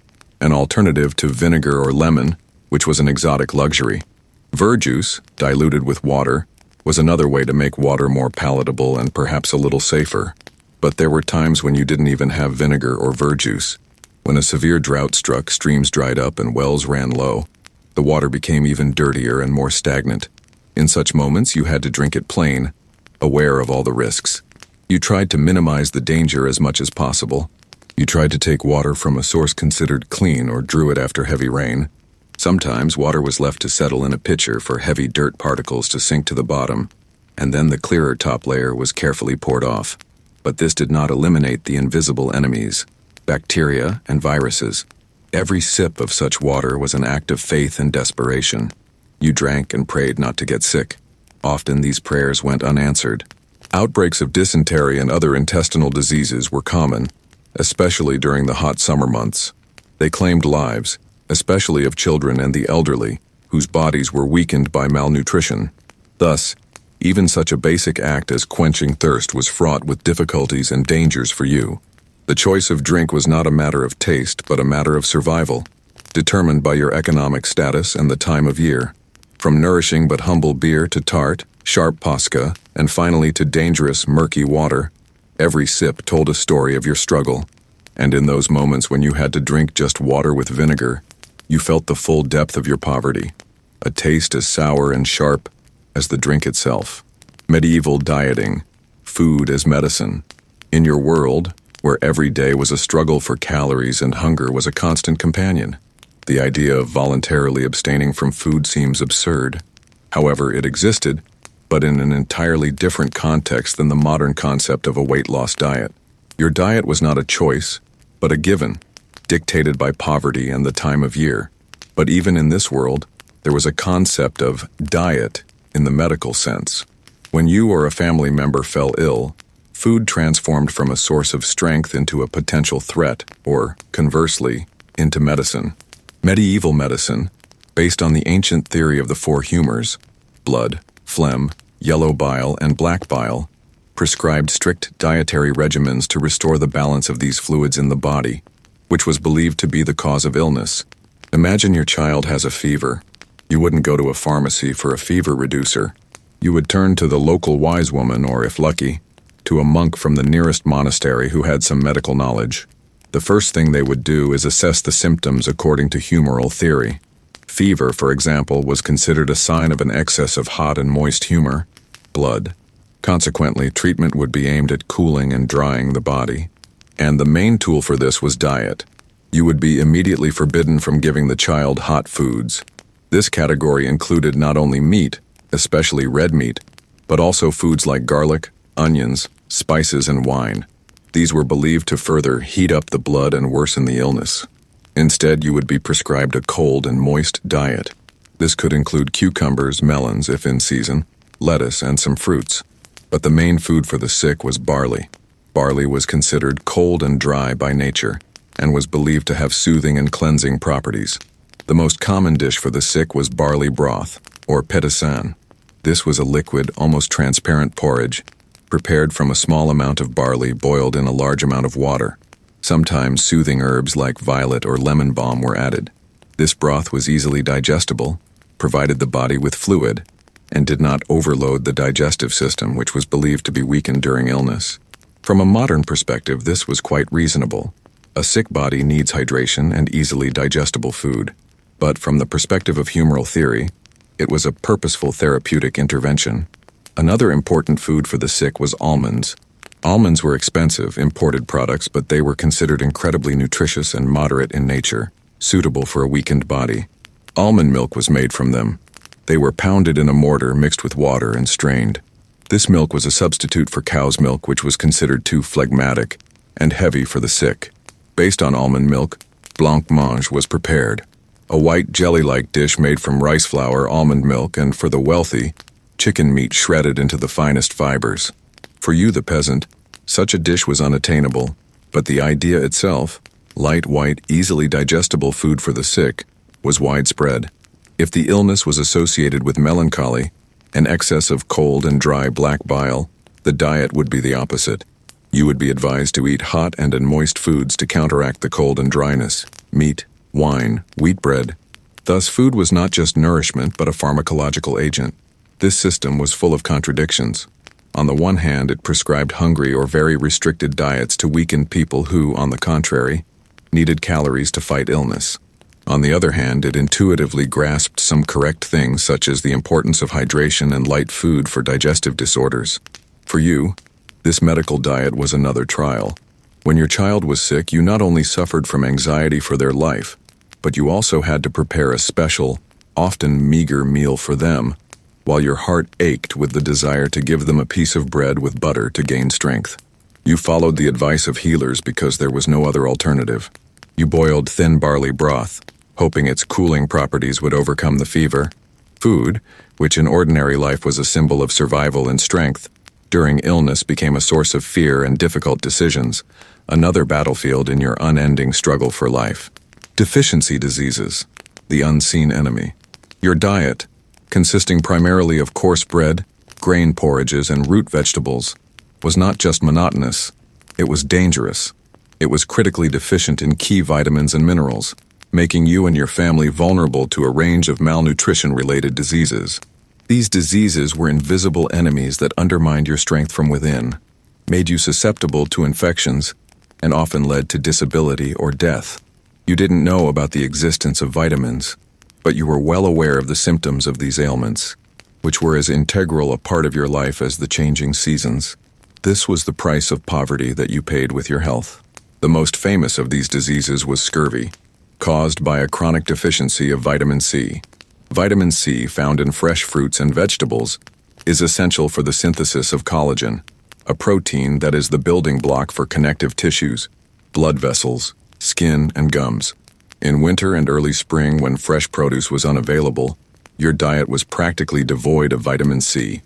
Speaker 1: an alternative to vinegar or lemon, which was an exotic luxury. Verjuice, diluted with water, was another way to make water more palatable and perhaps a little safer. But there were times when you didn't even have vinegar or verjuice. When a severe drought struck, streams dried up and wells ran low. The water became even dirtier and more stagnant. In such moments, you had to drink it plain, aware of all the risks. You tried to minimize the danger as much as possible. You tried to take water from a source considered clean or drew it after heavy rain. Sometimes water was left to settle in a pitcher for heavy dirt particles to sink to the bottom, and then the clearer top layer was carefully poured off. But this did not eliminate the invisible enemies, bacteria and viruses. Every sip of such water was an act of faith and desperation. You drank and prayed not to get sick. Often these prayers went unanswered. Outbreaks of dysentery and other intestinal diseases were common, especially during the hot summer months. They claimed lives, especially of children and the elderly, whose bodies were weakened by malnutrition. Thus, even such a basic act as quenching thirst was fraught with difficulties and dangers for you. The choice of drink was not a matter of taste, but a matter of survival, determined by your economic status and the time of year. From nourishing but humble beer to tart, sharp pasca, and finally to dangerous, murky water. Every sip told a story of your struggle, and in those moments when you had to drink just water with vinegar, you felt the full depth of your poverty, a taste as sour and sharp as the drink itself. Medieval dieting, food as medicine. In your world, where every day was a struggle for calories and hunger was a constant companion, the idea of voluntarily abstaining from food seems absurd. However, it existed, but in an entirely different context than the modern concept of a weight loss diet. Your diet was not a choice, but a given, dictated by poverty and the time of year. But even in this world, there was a concept of diet in the medical sense. When you or a family member fell ill, food transformed from a source of strength into a potential threat, or, conversely, into medicine. Medieval medicine, based on the ancient theory of the four humors, blood, phlegm, yellow bile, and black bile, prescribed strict dietary regimens to restore the balance of these fluids in the body, which was believed to be the cause of illness. Imagine your child has a fever. You wouldn't go to a pharmacy for a fever reducer. You would turn to the local wise woman, or if lucky, to a monk from the nearest monastery who had some medical knowledge. The first thing they would do is assess the symptoms according to humoral theory. Fever, for example, was considered a sign of an excess of hot and moist humor, blood. Consequently, treatment would be aimed at cooling and drying the body. And the main tool for this was diet. You would be immediately forbidden from giving the child hot foods. This category included not only meat, especially red meat, but also foods like garlic, onions, spices, and wine. These were believed to further heat up the blood and worsen the illness. Instead, you would be prescribed a cold and moist diet. This could include cucumbers, melons, if in season, lettuce, and some fruits. But the main food for the sick was barley. Barley was considered cold and dry by nature, and was believed to have soothing and cleansing properties. The most common dish for the sick was barley broth, or peasants. This was a liquid, almost transparent porridge, prepared from a small amount of barley boiled in a large amount of water. Sometimes soothing herbs like violet or lemon balm were added. This broth was easily digestible, provided the body with fluid, and did not overload the digestive system, which was believed to be weakened during illness. From a modern perspective, this was quite reasonable. A sick body needs hydration and easily digestible food. But from the perspective of humoral theory, it was a purposeful therapeutic intervention. Another important food for the sick was almonds. Almonds were expensive, imported products, but they were considered incredibly nutritious and moderate in nature, suitable for a weakened body. Almond milk was made from them. They were pounded in a mortar mixed with water and strained. This milk was a substitute for cow's milk, which was considered too phlegmatic and heavy for the sick. Based on almond milk, blancmange was prepared, a white jelly-like dish made from rice flour, almond milk, and for the wealthy, chicken meat shredded into the finest fibers. For you, the peasant, such a dish was unattainable, but the idea itself, light, white, easily digestible food for the sick, was widespread. If the illness was associated with melancholy, an excess of cold and dry black bile, the diet would be the opposite. You would be advised to eat hot and moist foods to counteract the cold and dryness, meat, wine, wheat bread. Thus, food was not just nourishment but a pharmacological agent. This system was full of contradictions. On the one hand, it prescribed hungry or very restricted diets to weakened people who, on the contrary, needed calories to fight illness. On the other hand, it intuitively grasped some correct things such as the importance of hydration and light food for digestive disorders. For you, this medical diet was another trial. When your child was sick, you not only suffered from anxiety for their life, but you also had to prepare a special, often meager meal for them, while your heart ached with the desire to give them a piece of bread with butter to gain strength. You followed the advice of healers because there was no other alternative. You boiled thin barley broth, hoping its cooling properties would overcome the fever. Food, which in ordinary life was a symbol of survival and strength, during illness became a source of fear and difficult decisions, another battlefield in your unending struggle for life. Deficiency diseases, the unseen enemy. Your diet, consisting primarily of coarse bread, grain porridges, and root vegetables, was not just monotonous, it was dangerous. It was critically deficient in key vitamins and minerals, making you and your family vulnerable to a range of malnutrition-related diseases. These diseases were invisible enemies that undermined your strength from within, made you susceptible to infections, and often led to disability or death. You didn't know about the existence of vitamins, but you were well aware of the symptoms of these ailments, which were as integral a part of your life as the changing seasons. This was the price of poverty that you paid with your health. The most famous of these diseases was scurvy, caused by a chronic deficiency of vitamin C. Vitamin C, found in fresh fruits and vegetables, is essential for the synthesis of collagen, a protein that is the building block for connective tissues, blood vessels, skin, and gums. In winter and early spring, when fresh produce was unavailable, your diet was practically devoid of vitamin C.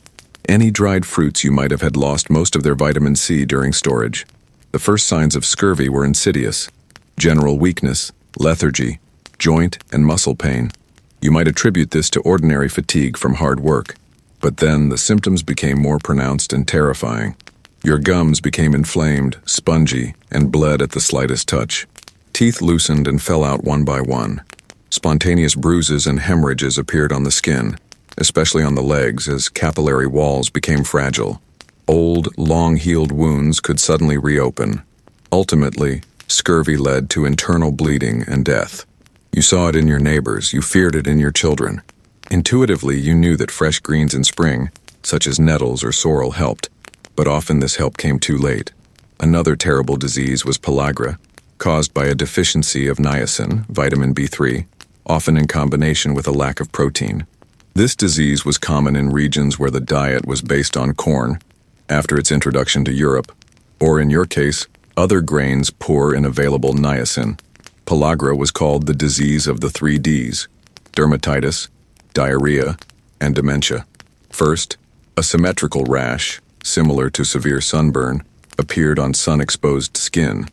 Speaker 1: Any dried fruits you might have had lost most of their vitamin C during storage. The first signs of scurvy were insidious: general weakness, lethargy, joint and muscle pain. You might attribute this to ordinary fatigue from hard work, but then the symptoms became more pronounced and terrifying. Your gums became inflamed, spongy, and bled at the slightest touch. Teeth loosened and fell out one by one. Spontaneous bruises and hemorrhages appeared on the skin, especially on the legs, as capillary walls became fragile. Old, long-healed wounds could suddenly reopen. Ultimately, scurvy led to internal bleeding and death. You saw it in your neighbors, you feared it in your children. Intuitively, you knew that fresh greens in spring, such as nettles or sorrel, helped, but often this help came too late. Another terrible disease was pellagra, caused by a deficiency of niacin, vitamin B3, often in combination with a lack of protein. This disease was common in regions where the diet was based on corn, after its introduction to Europe, or in your case, other grains poor in available niacin. Pellagra was called the disease of the 3 Ds: dermatitis, diarrhea, and dementia. First, a symmetrical rash, similar to severe sunburn, appeared on sun-exposed skin,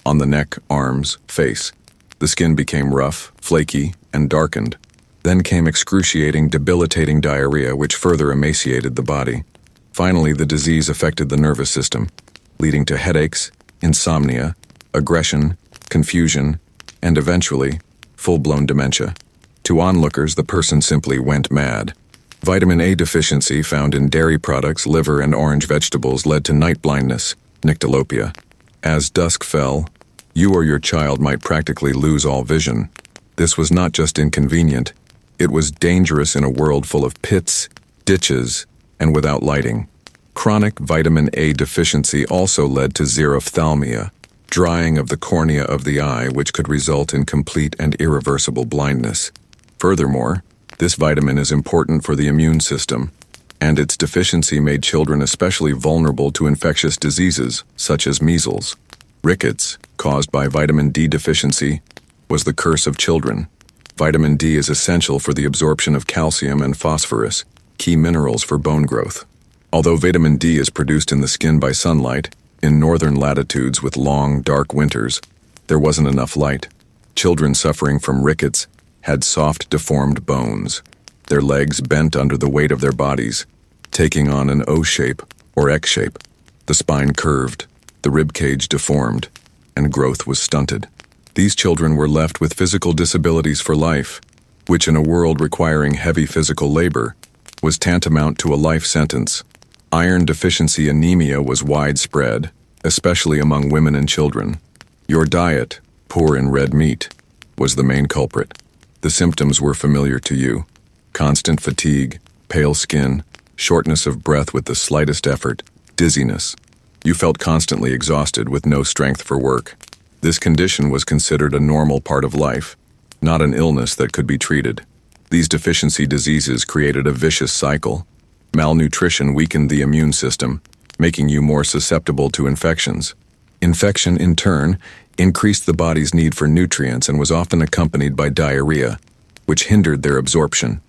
Speaker 1: on the neck, arms, face. The skin became rough, flaky, and darkened. Then came excruciating, debilitating diarrhea, which further emaciated the body. Finally, the disease affected the nervous system, leading to headaches, insomnia, aggression, confusion, and eventually, full-blown dementia. To onlookers, the person simply went mad. Vitamin A deficiency found in dairy products, liver, and orange vegetables led to night blindness, nyctalopia. As dusk fell, you or your child might practically lose all vision. This was not just inconvenient, it was dangerous in a world full of pits, ditches, and without lighting. Chronic vitamin A deficiency also led to xerophthalmia, drying of the cornea of the eye, which could result in complete and irreversible blindness. Furthermore, this vitamin is important for the immune system, and its deficiency made children especially vulnerable to infectious diseases such as measles. Rickets, caused by vitamin D deficiency, was the curse of children. Vitamin D is essential for the absorption of calcium and phosphorus, key minerals for bone growth. Although vitamin D is produced in the skin by sunlight, in northern latitudes with long, dark winters, there wasn't enough light. Children suffering from rickets had soft, deformed bones. Their legs bent under the weight of their bodies, taking on an O shape or X shape. The spine curved, the rib cage deformed, and growth was stunted. These children were left with physical disabilities for life, which in a world requiring heavy physical labor, was tantamount to a life sentence. Iron deficiency anemia was widespread, especially among women and children. Your diet, poor in red meat, was the main culprit. The symptoms were familiar to you: constant fatigue, pale skin, shortness of breath with the slightest effort, dizziness. You felt constantly exhausted with no strength for work. This condition was considered a normal part of life, not an illness that could be treated. These deficiency diseases created a vicious cycle. Malnutrition weakened the immune system, making you more susceptible to infections. Infection, in turn, increased the body's need for nutrients and was often accompanied by diarrhea, which hindered their absorption.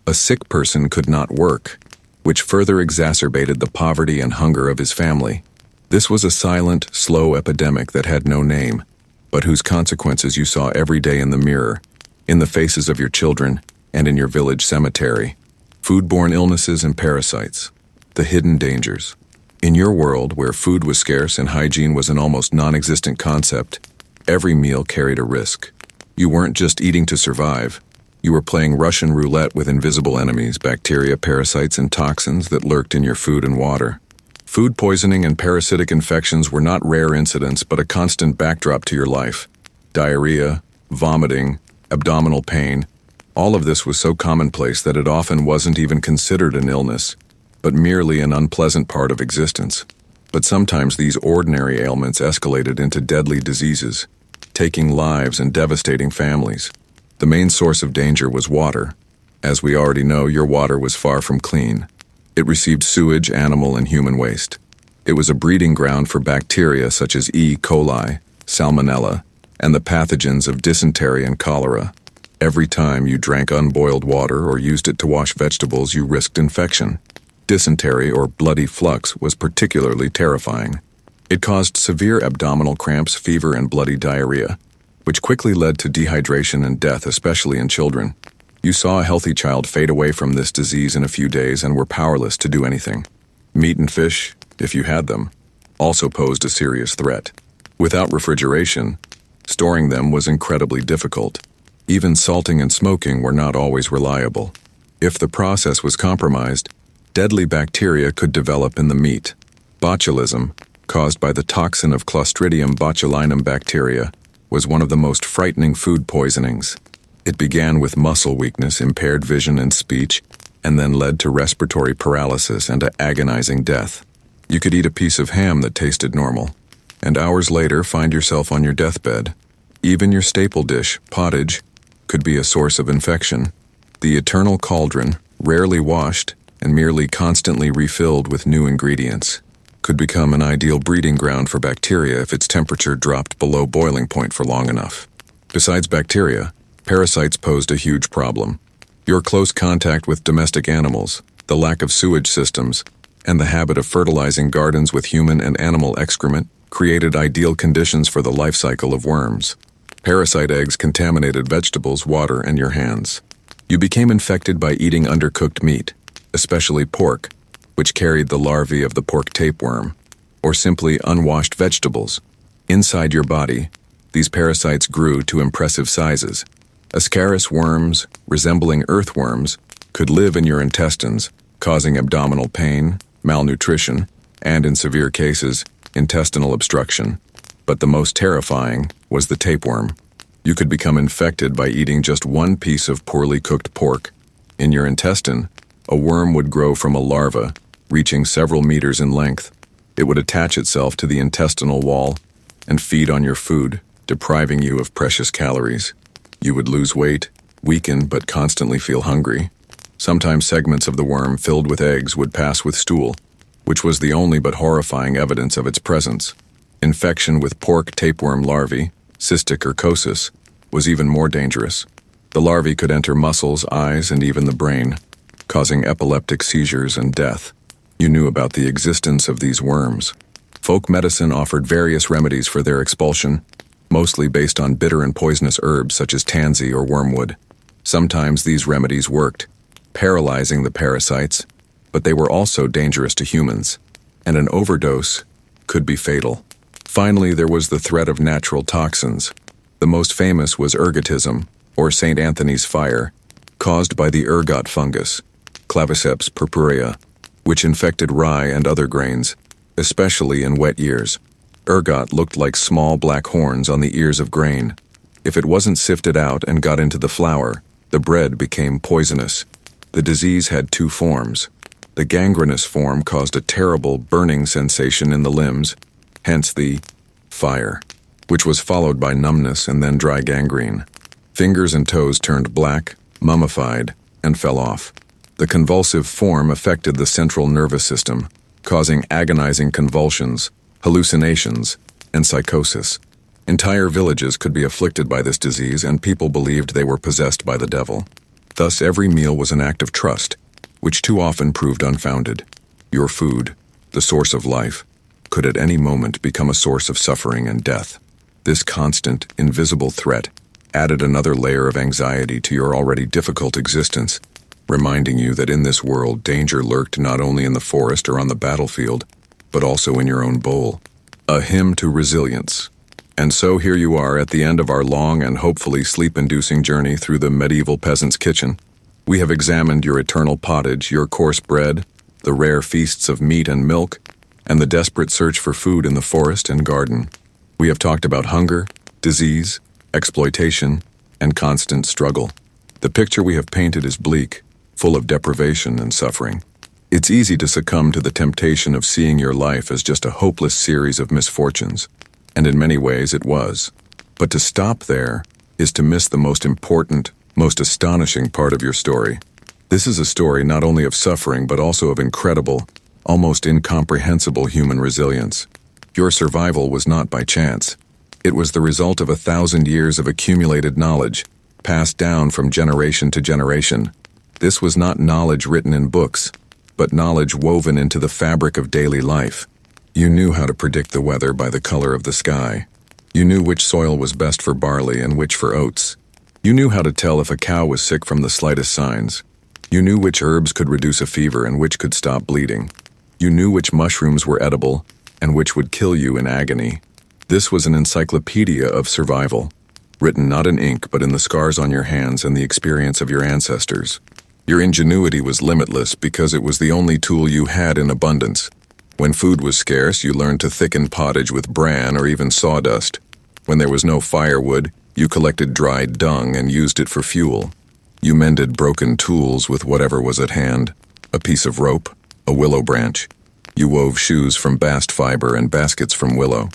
Speaker 1: A sick person could not work, which further exacerbated the poverty and hunger of his family. This was a silent, slow epidemic that had no name, but whose consequences you saw every day in the mirror, in the faces of your children, and in your village cemetery. Foodborne illnesses and parasites, the hidden dangers. In your world, where food was scarce and hygiene was an almost non-existent concept, every meal carried a risk. You weren't just eating to survive, You were playing Russian roulette with invisible enemies, bacteria, parasites, and toxins that lurked in your food and water. Food poisoning and parasitic infections were not rare incidents, but a constant backdrop to your life. Diarrhea, vomiting, abdominal pain, all of this was so commonplace that it often wasn't even considered an illness, but merely an unpleasant part of existence. But sometimes these ordinary ailments escalated into deadly diseases, taking lives and devastating families. The main source of danger was water. As we already know, your water was far from clean. It received sewage, animal, and human waste. It was a breeding ground for bacteria such as E. coli, salmonella, and the pathogens of dysentery and cholera. Every time you drank unboiled water or used it to wash vegetables, you risked infection. Dysentery, or bloody flux, was particularly terrifying. It caused severe abdominal cramps, fever, and bloody diarrhea, which quickly led to dehydration and death, especially in children. You saw a healthy child fade away from this disease in a few days and were powerless to do anything. Meat and fish, if you had them, also posed a serious threat. Without refrigeration, storing them was incredibly difficult. Even salting and smoking were not always reliable. If the process was compromised, deadly bacteria could develop in the meat. Botulism, caused by the toxin of Clostridium botulinum bacteria, was one of the most frightening food poisonings. It began with muscle weakness, impaired vision and speech, and then led to respiratory paralysis and agonizing death. You could eat a piece of ham that tasted normal, and hours later find yourself on your deathbed. Even your staple dish, pottage, could be a source of infection. The eternal cauldron, rarely washed and merely constantly refilled with new ingredients, could become an ideal breeding ground for bacteria if its temperature dropped below boiling point for long enough. Besides bacteria, parasites posed a huge problem. Your close contact with domestic animals, the lack of sewage systems, and the habit of fertilizing gardens with human and animal excrement created ideal conditions for the life cycle of worms. Parasite eggs contaminated vegetables, water, and your hands. You became infected by eating undercooked meat, especially pork, which carried the larvae of the pork tapeworm, or simply unwashed vegetables. Inside your body, these parasites grew to impressive sizes. Ascaris worms, resembling earthworms, could live in your intestines, causing abdominal pain, malnutrition, and in severe cases, intestinal obstruction. But the most terrifying was the tapeworm. You could become infected by eating just one piece of poorly cooked pork. In your intestine, a worm would grow from a larva, reaching several meters in length. It would attach itself to the intestinal wall and feed on your food, depriving you of precious calories. You would lose weight, weaken, but constantly feel hungry. Sometimes segments of the worm filled with eggs would pass with stool, which was the only but horrifying evidence of its presence. Infection with pork tapeworm larvae, cystic urcosis, was even more dangerous. The larvae could enter muscles, eyes, and even the brain, causing epileptic seizures and death. You knew about the existence of these worms. Folk medicine offered various remedies for their expulsion, mostly based on bitter and poisonous herbs such as tansy or wormwood. Sometimes these remedies worked, paralyzing the parasites, but they were also dangerous to humans, and an overdose could be fatal. Finally, there was the threat of natural toxins. The most famous was ergotism, or St. Anthony's fire, caused by the ergot fungus, Claviceps purpurea, which infected rye and other grains, especially in wet years. Ergot looked like small black horns on the ears of grain. If it wasn't sifted out and got into the flour, the bread became poisonous. The disease had two forms. The gangrenous form caused a terrible burning sensation in the limbs, hence the fire, which was followed by numbness and then dry gangrene. Fingers and toes turned black, mummified, and fell off. The convulsive form affected the central nervous system, causing agonizing convulsions, hallucinations, and psychosis. Entire villages could be afflicted by this disease, and people believed they were possessed by the devil. Thus, every meal was an act of trust, which too often proved unfounded. Your food, the source of life, could at any moment become a source of suffering and death. This constant, invisible threat added another layer of anxiety to your already difficult existence, reminding you that in this world danger lurked not only in the forest or on the battlefield, but also in your own bowl. A hymn to resilience. And so here you are at the end of our long and hopefully sleep-inducing journey through the medieval peasant's kitchen. We have examined your eternal pottage, your coarse bread, the rare feasts of meat and milk, and the desperate search for food in the forest and garden. We have talked about hunger, disease, exploitation, and constant struggle. The picture we have painted is bleak, full of deprivation and suffering. It's easy to succumb to the temptation of seeing your life as just a hopeless series of misfortunes, and in many ways it was. But to stop there is to miss the most important, most astonishing part of your story. This is a story not only of suffering but also of incredible, almost incomprehensible human resilience. Your survival was not by chance. It was the result of 1,000 years of accumulated knowledge, passed down from generation to generation. This was not knowledge written in books, but knowledge woven into the fabric of daily life. You knew how to predict the weather by the color of the sky. You knew which soil was best for barley and which for oats. You knew how to tell if a cow was sick from the slightest signs. You knew which herbs could reduce a fever and which could stop bleeding. You knew which mushrooms were edible and which would kill you in agony. This was an encyclopedia of survival, written not in ink but in the scars on your hands and the experience of your ancestors. Your ingenuity was limitless because it was the only tool you had in abundance. When food was scarce, you learned to thicken pottage with bran or even sawdust. When there was no firewood, you collected dried dung and used it for fuel. You mended broken tools with whatever was at hand, a piece of rope, a willow branch. You wove shoes from bast fiber and baskets from willow.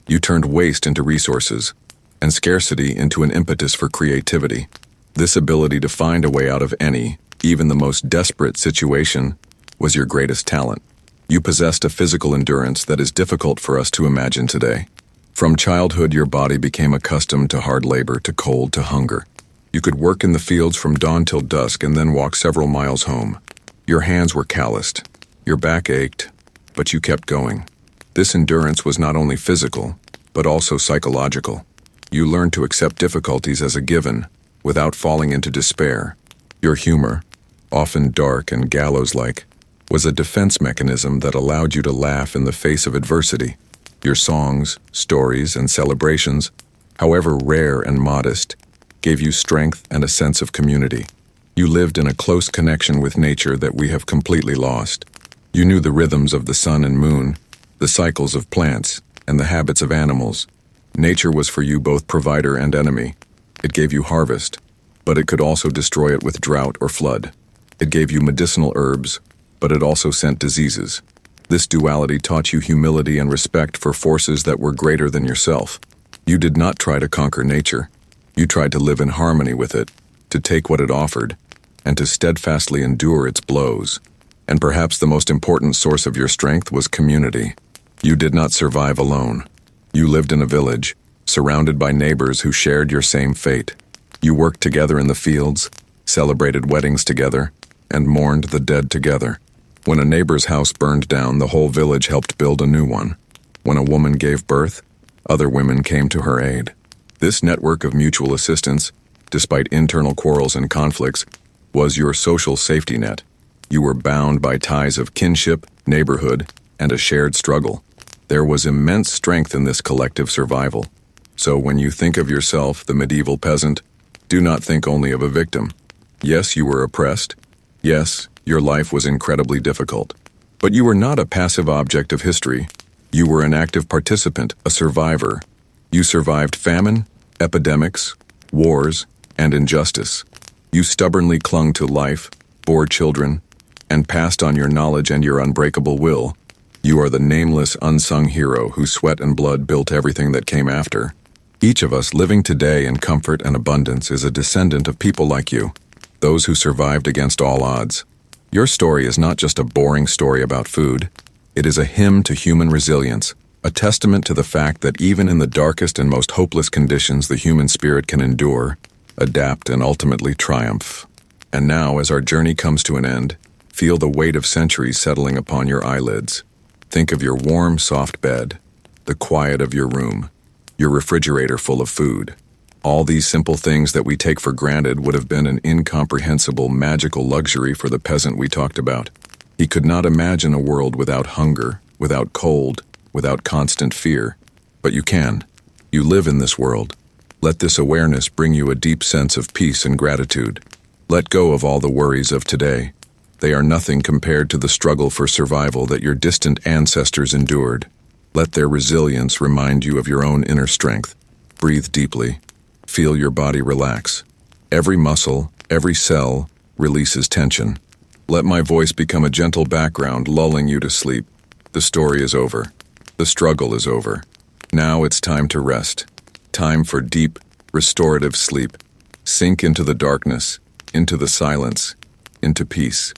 Speaker 1: You turned waste into resources, and scarcity into an impetus for creativity. This ability to find a way out of any, even the most desperate situation, was your greatest talent. You possessed a physical endurance that is difficult for us to imagine today. From childhood, your body became accustomed to hard labor, to cold, to hunger. You could work in the fields from dawn till dusk and then walk several miles home. Your hands were calloused. Your back ached, but you kept going. This endurance was not only physical, but also psychological. You learned to accept difficulties as a given, without falling into despair. Your humor, often dark and gallows-like, was a defense mechanism that allowed you to laugh in the face of adversity. Your songs, stories, and celebrations, however rare and modest, gave you strength and a sense of community. You lived in a close connection with nature that we have completely lost. You knew the rhythms of the sun and moon, the cycles of plants, and the habits of animals. Nature was for you both provider and enemy. It gave you harvest, but it could also destroy it with drought or flood. It gave you medicinal herbs, but it also sent diseases. This duality taught you humility and respect for forces that were greater than yourself. You did not try to conquer nature. You tried to live in harmony with it, to take what it offered, and to steadfastly endure its blows. And perhaps the most important source of your strength was community. You did not survive alone. You lived in a village, surrounded by neighbors who shared your same fate. You worked together in the fields, celebrated weddings together, and mourned the dead together. When a neighbor's house burned down, the whole village helped build a new one. When a woman gave birth, other women came to her aid. This network of mutual assistance, despite internal quarrels and conflicts, was your social safety net. You were bound by ties of kinship, neighborhood, and a shared struggle. There was immense strength in this collective survival. So when you think of yourself, the medieval peasant, do not think only of a victim. Yes, you were oppressed. Yes, your life was incredibly difficult. But you were not a passive object of history. You were an active participant, a survivor. You survived famine, epidemics, wars, and injustice. You stubbornly clung to life, bore children, and passed on your knowledge and your unbreakable will. You are the nameless, unsung hero whose sweat and blood built everything that came after. Each of us living today in comfort and abundance is a descendant of people like you, those who survived against all odds. Your story is not just a boring story about food. It is a hymn to human resilience, a testament to the fact that even in the darkest and most hopeless conditions, the human spirit can endure, adapt, and ultimately triumph. And now, as our journey comes to an end, feel the weight of centuries settling upon your eyelids. Think of your warm, soft bed, the quiet of your room, your refrigerator full of food. All these simple things that we take for granted would have been an incomprehensible, magical luxury for the peasant we talked about. He could not imagine a world without hunger, without cold, without constant fear. But you can. You live in this world. Let this awareness bring you a deep sense of peace and gratitude. Let go of all the worries of today. They are nothing compared to the struggle for survival that your distant ancestors endured. Let their resilience remind you of your own inner strength. Breathe deeply. Feel your body relax. Every muscle, every cell, releases tension. Let my voice become a gentle background, lulling you to sleep. The story is over. The struggle is over. Now it's time to rest. Time for deep, restorative sleep. Sink into the darkness, into the silence, into peace.